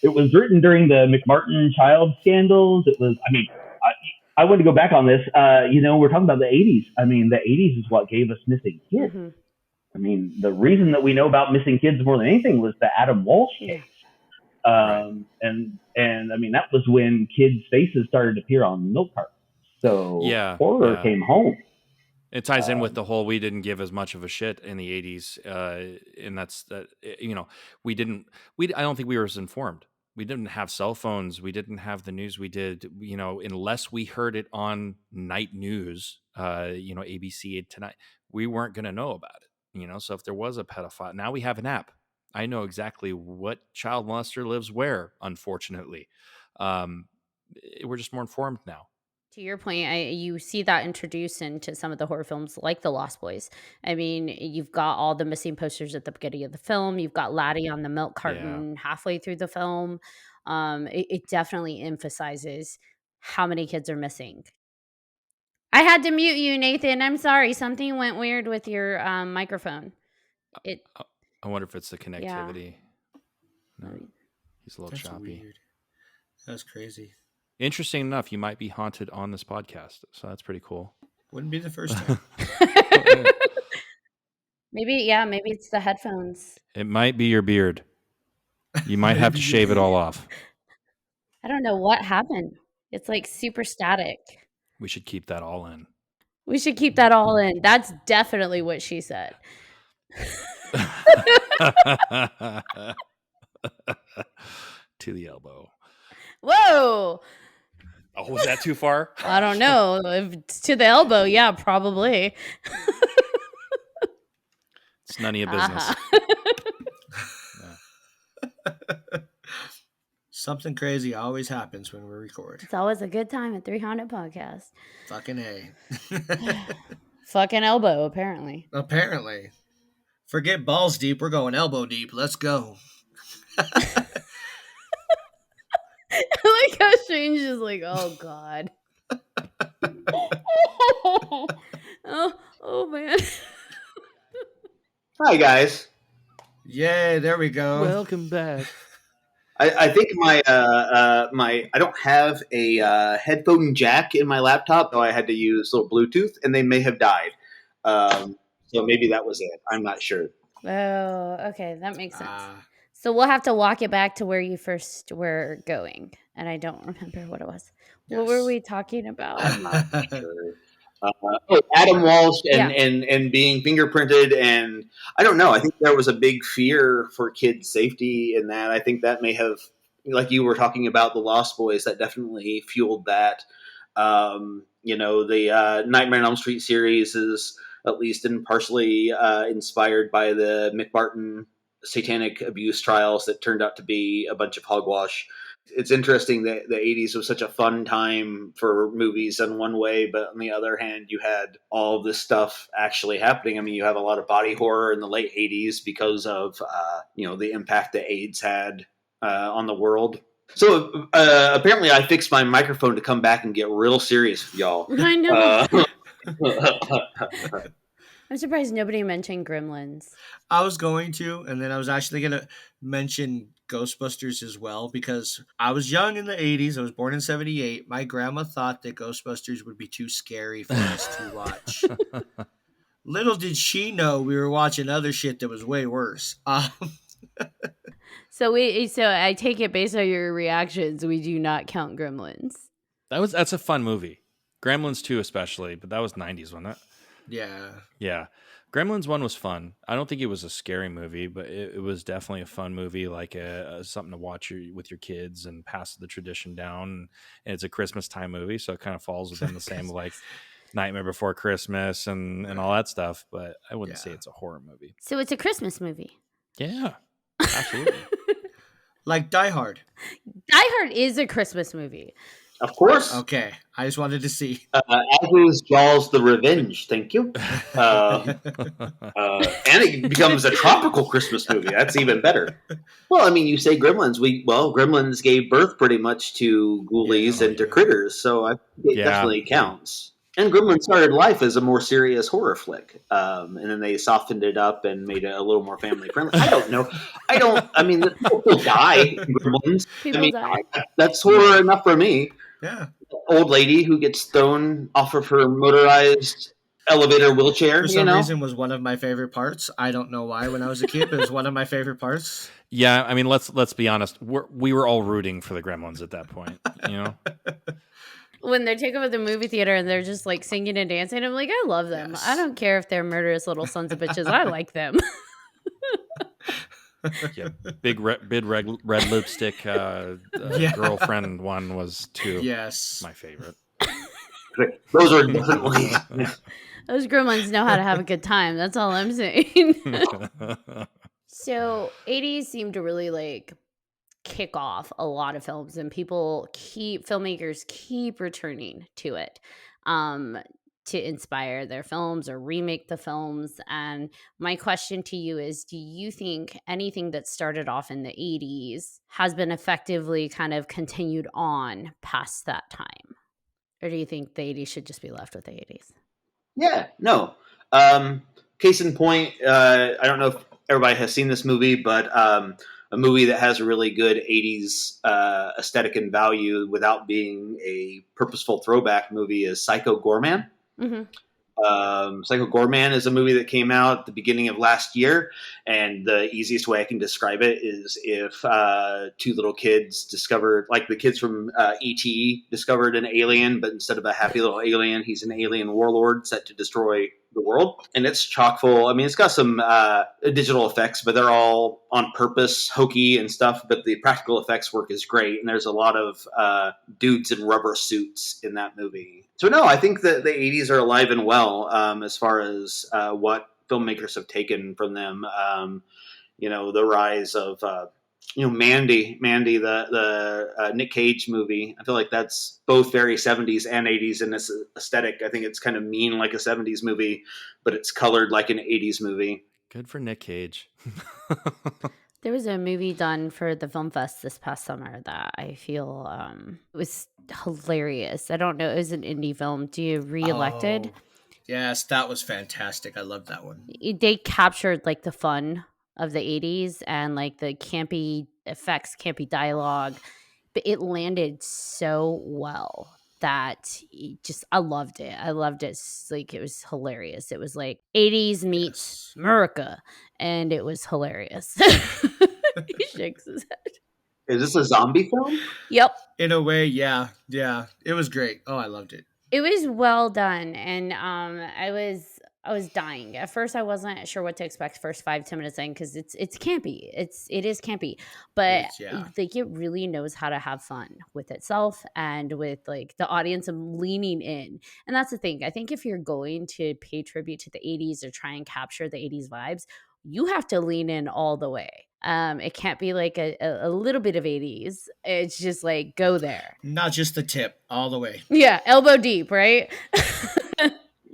It was written during the McMartin child scandals. It was, I want to go back on this. We're talking about the 80s. I mean, the 80s is what gave us Missing Kids. Mm-hmm. I mean, the reason that we know about Missing Kids more than anything was the Adam Walsh case. And I mean, that was when kids' faces started to appear on milk cartons. So horror came home. It ties in with the whole, we didn't give as much of a shit in the 80s. And that's, I don't think we were as informed. we didn't have cell phones. We didn't have the news we did, unless we heard it on night news, ABC tonight, we weren't going to know about it, so if there was a pedophile, now we have an app. I know exactly what child molester lives where, unfortunately. We're just more informed now. To your point, you see that introduced into some of the horror films like The Lost Boys. I mean, you've got all the missing posters at the beginning of the film. You've got Laddie on the milk carton halfway through the film. It definitely emphasizes how many kids are missing. I had to mute you, Nathan. I'm sorry. Something went weird with your microphone. I wonder if it's the connectivity. No, he's a little That's choppy. Weird. That's crazy. Interesting enough, you might be haunted on this podcast, so that's pretty cool. Wouldn't be the first time. Maybe it's the headphones. It might be your beard. You might have to shave it all off. I don't know what happened. It's like super static. We should keep that all in. We should keep that all in. That's definitely what she said. To the elbow. Whoa. Oh, was that too far? I don't know. If it's to the elbow, yeah, probably. It's none of your business. Something crazy always happens when we record. It's always a good time at 3Haunted Podcast. Fucking A. Fucking elbow, apparently. Apparently. Forget balls deep. We're going elbow deep. Let's go. I like how Shane's just like, oh, God. oh, man. Hi, guys. Yay, there we go. Welcome back. I think my I don't have a headphone jack in my laptop, so I had to use little Bluetooth, and they may have died. So maybe that was it. I'm not sure. Oh, okay. That makes sense. So we'll have to walk it back to where you first were going. And I don't remember what it was. Yes. What were we talking about? I'm not sure. Adam Walsh and being fingerprinted, and I don't know. I think there was a big fear for kids' safety in that. I think that may have, like you were talking about the Lost Boys, that definitely fueled that. The Nightmare on Elm Street series is at least partially inspired by the McMartin satanic abuse trials that turned out to be a bunch of hogwash. It's interesting that the 80s was such a fun time for movies in one way, but on the other hand, you had all of this stuff actually happening. I mean, you have a lot of body horror in the late 80s because of, the impact that AIDS had on the world. So apparently I fixed my microphone to come back and get real serious with y'all. I know. I'm surprised nobody mentioned Gremlins. I was going to, and then I was actually going to mention Ghostbusters as well, because I was young in the 80s. I was born in 78. My grandma thought that Ghostbusters would be too scary for us to watch. Little did she know we were watching other shit that was way worse. So I take it based on your reactions, we do not count Gremlins. That's a fun movie. Gremlins 2 especially, but that was 90s, wasn't it? Yeah. Gremlins 1 was fun. I don't think it was a scary movie, but it was definitely a fun movie, like something to watch with your kids and pass the tradition down. And it's a Christmas time movie, so it kind of falls within the same like Nightmare Before Christmas and all that stuff. But I wouldn't say it's a horror movie. So it's a Christmas movie. Yeah, absolutely. Like Die Hard. Die Hard is a Christmas movie. Of course. Okay. I just wanted to see. As is Jaws the Revenge. Thank you. And it becomes a tropical Christmas movie. That's even better. Well, I mean, you say Gremlins. Gremlins gave birth pretty much to Ghoulies and to Critters, so I think it definitely counts. And Gremlins started life as a more serious horror flick. And then they softened it up and made it a little more family friendly. I don't know. People die in Gremlins. People die. That's horror enough for me. Yeah. Old lady who gets thrown off of her motorized elevator wheelchair. For some reason was one of my favorite parts. I don't know why when I was a kid, but it was one of my favorite parts. Yeah, I mean, let's be honest. We were all rooting for the Gremlins at that point, When they take over the movie theater and they're just like singing and dancing, I'm like, I love them. Yes. I don't care if they're murderous little sons of bitches. I like them. Yeah, big red lipstick girlfriend one was too. Yes. My favorite. Those are definitely. Those gremlins know how to have a good time. That's all I'm saying. So 80s seem to really like kick off a lot of films, and filmmakers keep returning to it to inspire their films or remake the films. And my question to you is, do you think anything that started off in the 80s has been effectively kind of continued on past that time? Or do you think the 80s should just be left with the 80s? Yeah, no. Case in point, I don't know if everybody has seen this movie, but a movie that has a really good 80s aesthetic and value without being a purposeful throwback movie is Psycho Gorman. Mm-hmm. Psycho Gorman is a movie that came out at the beginning of last year, and the easiest way I can describe it is if two little kids discovered, like the kids from E.T. discovered an alien, but instead of a happy little alien, he's an alien warlord set to destroy the world. And it's chock full. I mean, it's got some digital effects, but they're all on purpose, hokey and stuff, but the practical effects work is great, and there's a lot of dudes in rubber suits in that movie. So no, I think that the 80s are alive and well as far as what filmmakers have taken from them. The rise of Mandy, the Nick Cage movie. I feel like that's both very 70s and 80s in its aesthetic. I think it's kind of mean like a 70s movie, but it's colored like an 80s movie. Good for Nick Cage. There was a movie done for the Film Fest this past summer that I feel was hilarious. I don't know. It was an indie film. Do you Reelected? Oh, yes, that was fantastic. I love that one. They captured like the fun of the 80s and like the campy effects, campy dialogue, but it landed so well that I loved it. I loved it. Like, it was hilarious. It was like 80s meets America, and it was hilarious. He shakes his head. Is this a zombie film? Yep. In a way, yeah. It was great. Oh, I loved it. It was well done, and I was dying. At first, I wasn't sure what to expect first 5-10 minutes in, because it's campy. It is campy, but like, it really knows how to have fun with itself and with like the audience and leaning in. And that's the thing. I think if you're going to pay tribute to the 80s or try and capture the 80s vibes, you have to lean in all the way. It can't be like a little bit of 80s. It's just like, go there. Not just the tip, all the way. Yeah, elbow deep, right?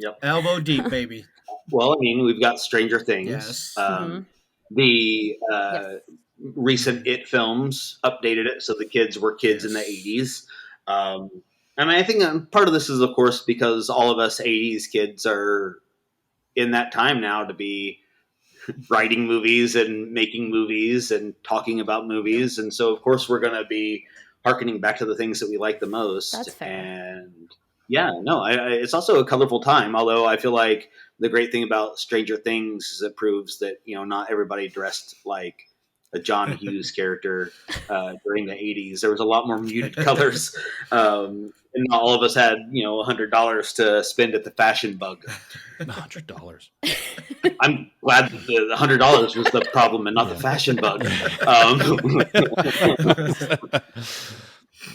Yep. Elbow deep, baby. Well, I mean, we've got Stranger Things. Yes. The recent It films updated it so the kids were kids in the 80s. And I think part of this is, of course, because all of us 80s kids are in that time now to be writing movies and making movies and talking about movies. And so, of course, we're going to be hearkening back to the things that we like the most. That's fair. And it's also a colorful time, although I feel like the great thing about Stranger Things is it proves that, not everybody dressed like a John Hughes character during the 80s. There was a lot more muted colors. And not all of us had, $100 to spend at the Fashion Bug. $100. I'm glad that the $100 was the problem and not the Fashion Bug.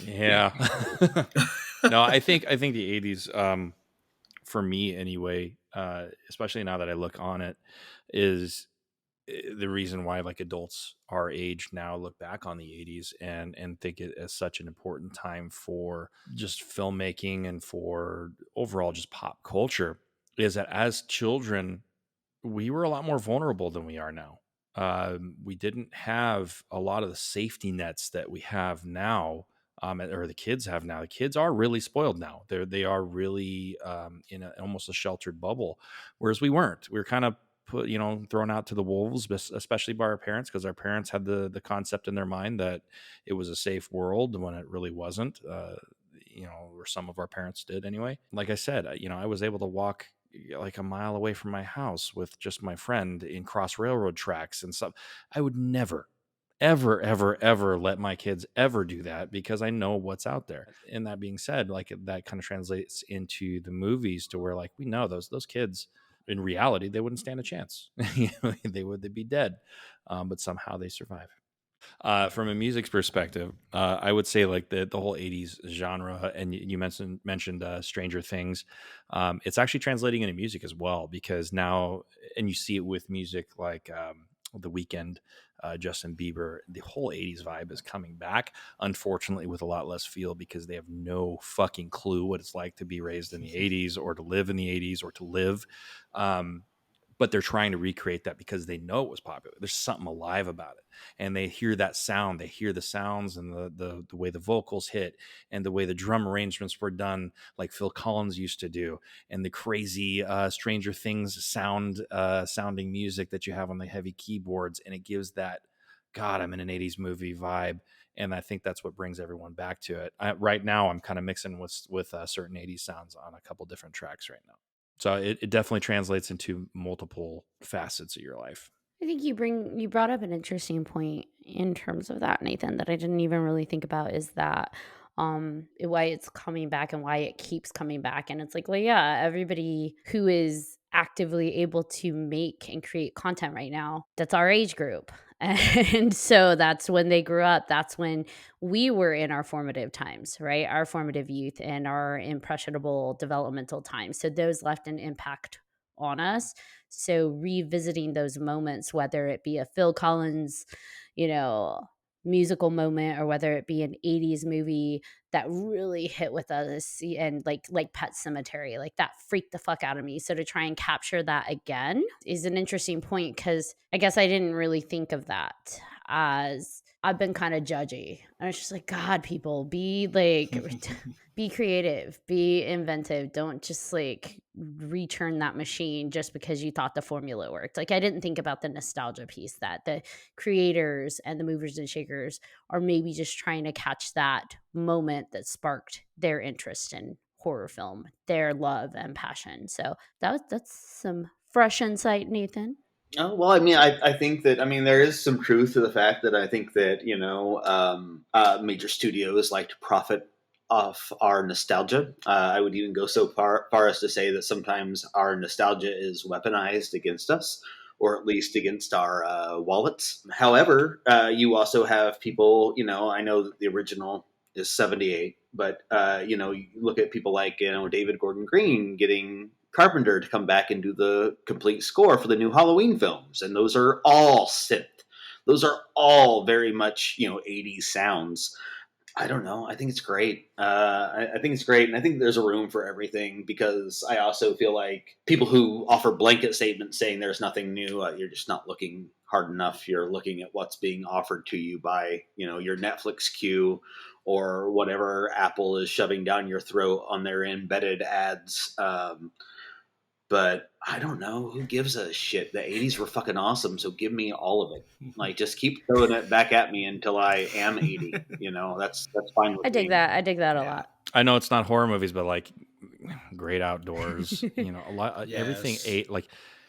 Yeah. No, I think the 80s, for me anyway, especially now that I look on it, is the reason why like adults our age now look back on the 80s and think it as such an important time for just filmmaking and for overall just pop culture, is that as children we were a lot more vulnerable than we are now. We didn't have a lot of the safety nets that we have now, or the kids have now. The kids are really spoiled now. They are really in almost a sheltered bubble, whereas we weren't. We were kind of thrown out to the wolves, especially by our parents, because our parents had the concept in their mind that it was a safe world when it really wasn't. Or some of our parents did anyway. Like I said, I was able to walk like a mile away from my house with just my friend in cross railroad tracks and stuff. I would never, ever, ever, ever let my kids ever do that, because I know what's out there. And that being said, like, that kind of translates into the movies, to where like we know those kids in reality, they wouldn't stand a chance. They'd be dead, but somehow they survive. From a music perspective, I would say like the whole 80s genre, and you mentioned Stranger Things. It's actually translating into music as well, because now, and you see it with music like The Weeknd, Justin Bieber, the whole 80s vibe is coming back, unfortunately with a lot less feel, because they have no fucking clue what it's like to be raised in the 80s or to live in the 80s or to live. But they're trying to recreate that because they know it was popular. There's something alive about it. And they hear that sound. They hear the sounds and the way the vocals hit and the way the drum arrangements were done, like Phil Collins used to do, and the crazy Stranger Things sounding music that you have on the heavy keyboards. And it gives that, God, I'm in an 80s movie vibe. And I think that's what brings everyone back to it. Right now, I'm kind of mixing with certain 80s sounds on a couple different tracks right now. So it definitely translates into multiple facets of your life. I think you brought up an interesting point in terms of that, Nathan, that I didn't even really think about, is that why it's coming back and why it keeps coming back. And it's like, well, yeah, everybody who is actively able to make and create content right now, that's our age group. And so that's when they grew up. That's when we were in our formative times, right? Our formative youth and our impressionable developmental times. So those left an impact on us. So revisiting those moments, whether it be a Phil Collins, musical moment, or whether it be an 80s movie that really hit with us, and like Pet Sematary, like that freaked the fuck out of me. So to try and capture that again is an interesting point, because I guess I didn't really think of that, as I've been kind of judgy. I was just like, God, people, be like, be creative, be inventive. Don't just like return that machine just because you thought the formula worked. Like, I didn't think about the nostalgia piece, that the creators and the movers and shakers are maybe just trying to catch that moment that sparked their interest in horror film, their love and passion. So that's some fresh insight, Nathan. Oh, well, I mean, I think that, I mean, there is some truth to the fact that I think that, major studios like to profit off our nostalgia. I would even go so far as to say that sometimes our nostalgia is weaponized against us, or at least against our wallets. However, you also have people, I know that the original is 78, but, you look at people like, David Gordon Green getting Carpenter to come back and do the complete score for the new Halloween films. And those are all synth. Those are all very much, 80s sounds. I don't know. I think it's great. I think it's great. And I think there's a room for everything, because I also feel like people who offer blanket statements saying there's nothing new, you're just not looking hard enough. You're looking at what's being offered to you by, your Netflix queue or whatever Apple is shoving down your throat on their embedded ads. But I don't know. Who gives a shit? The 80s were fucking awesome, so give me all of it. Like, just keep throwing it back at me until I am 80. That's fine with I dig me. that. I dig that a lot. I know it's not horror movies, but like Great Outdoors, a lot, Yes. everything like,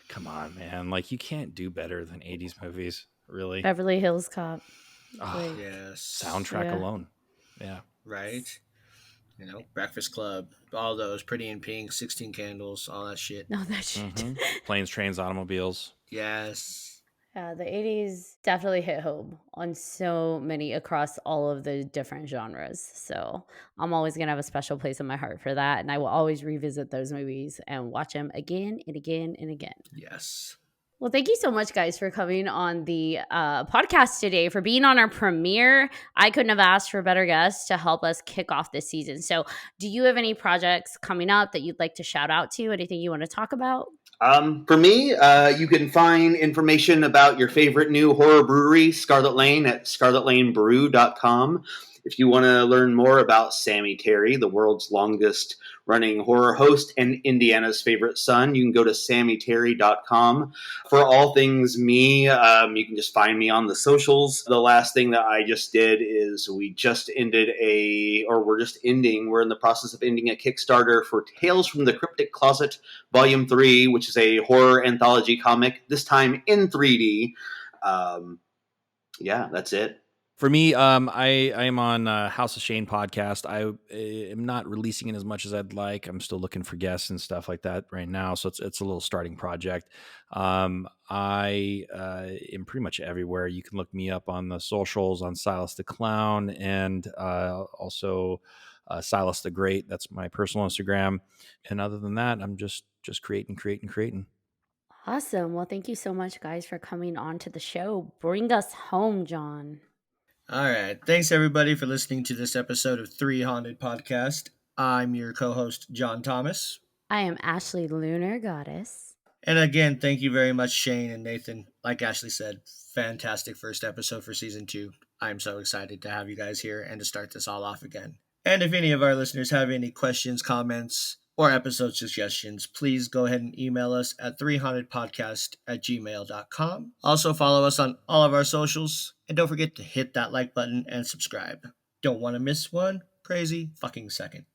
come on, man. Like, you can't do better than 80s movies, really. Beverly Hills Cop. Oh, Yes. soundtrack Yeah. alone. Yeah. Right. Breakfast Club, all those, Pretty in Pink, 16 Candles, all that shit. No, that shit. Mhm. Planes, Trains, Automobiles. Yes. Yeah, the 80s definitely hit home on so many, across all of the different genres. So I'm always going to have a special place in my heart for that. And I will always revisit those movies and watch them again and again and again. Yes. Well, thank you so much, guys, for coming on the podcast today, for being on our premiere. I couldn't have asked for better guests to help us kick off this season. So do you have any projects coming up that you'd like to shout out to? Anything you want to talk about? For me, you can find information about your favorite new horror brewery, Scarlet Lane, at scarletlanebrew.com. If you want to learn more about Sammy Terry, the world's longest running horror host and Indiana's favorite son, you can go to sammyterry.com. For all things me, you can just find me on the socials. The last thing that I just did is we're in the process of ending a Kickstarter for Tales from the Cryptic Closet, Volume 3, which is a horror anthology comic, this time in 3D. Yeah, that's it. For me, I am on House of Shane podcast. I am not releasing it as much as I'd like. I'm still looking for guests and stuff like that right now, so it's a little starting project. I am pretty much everywhere. You can look me up on the socials on Silas the Clown and also Silas the Great. That's my personal Instagram. And other than that, I'm just creating. Awesome. Well, thank you so much, guys, for coming on to the show. Bring us home, John. All right. Thanks, everybody, for listening to this episode of 3Haunted Podcast. I'm your co-host, John Thomas. I am Ashley Lunar Goddess. And again, thank you very much, Shane and Nathan. Like Ashley said, fantastic first episode for season 2. I'm so excited to have you guys here and to start this all off again. And if any of our listeners have any questions, comments, or episode suggestions, please go ahead and email us at 3hauntedpodcast@gmail.com. Also follow us on all of our socials, and don't forget to hit that like button and subscribe. Don't want to miss one crazy fucking second.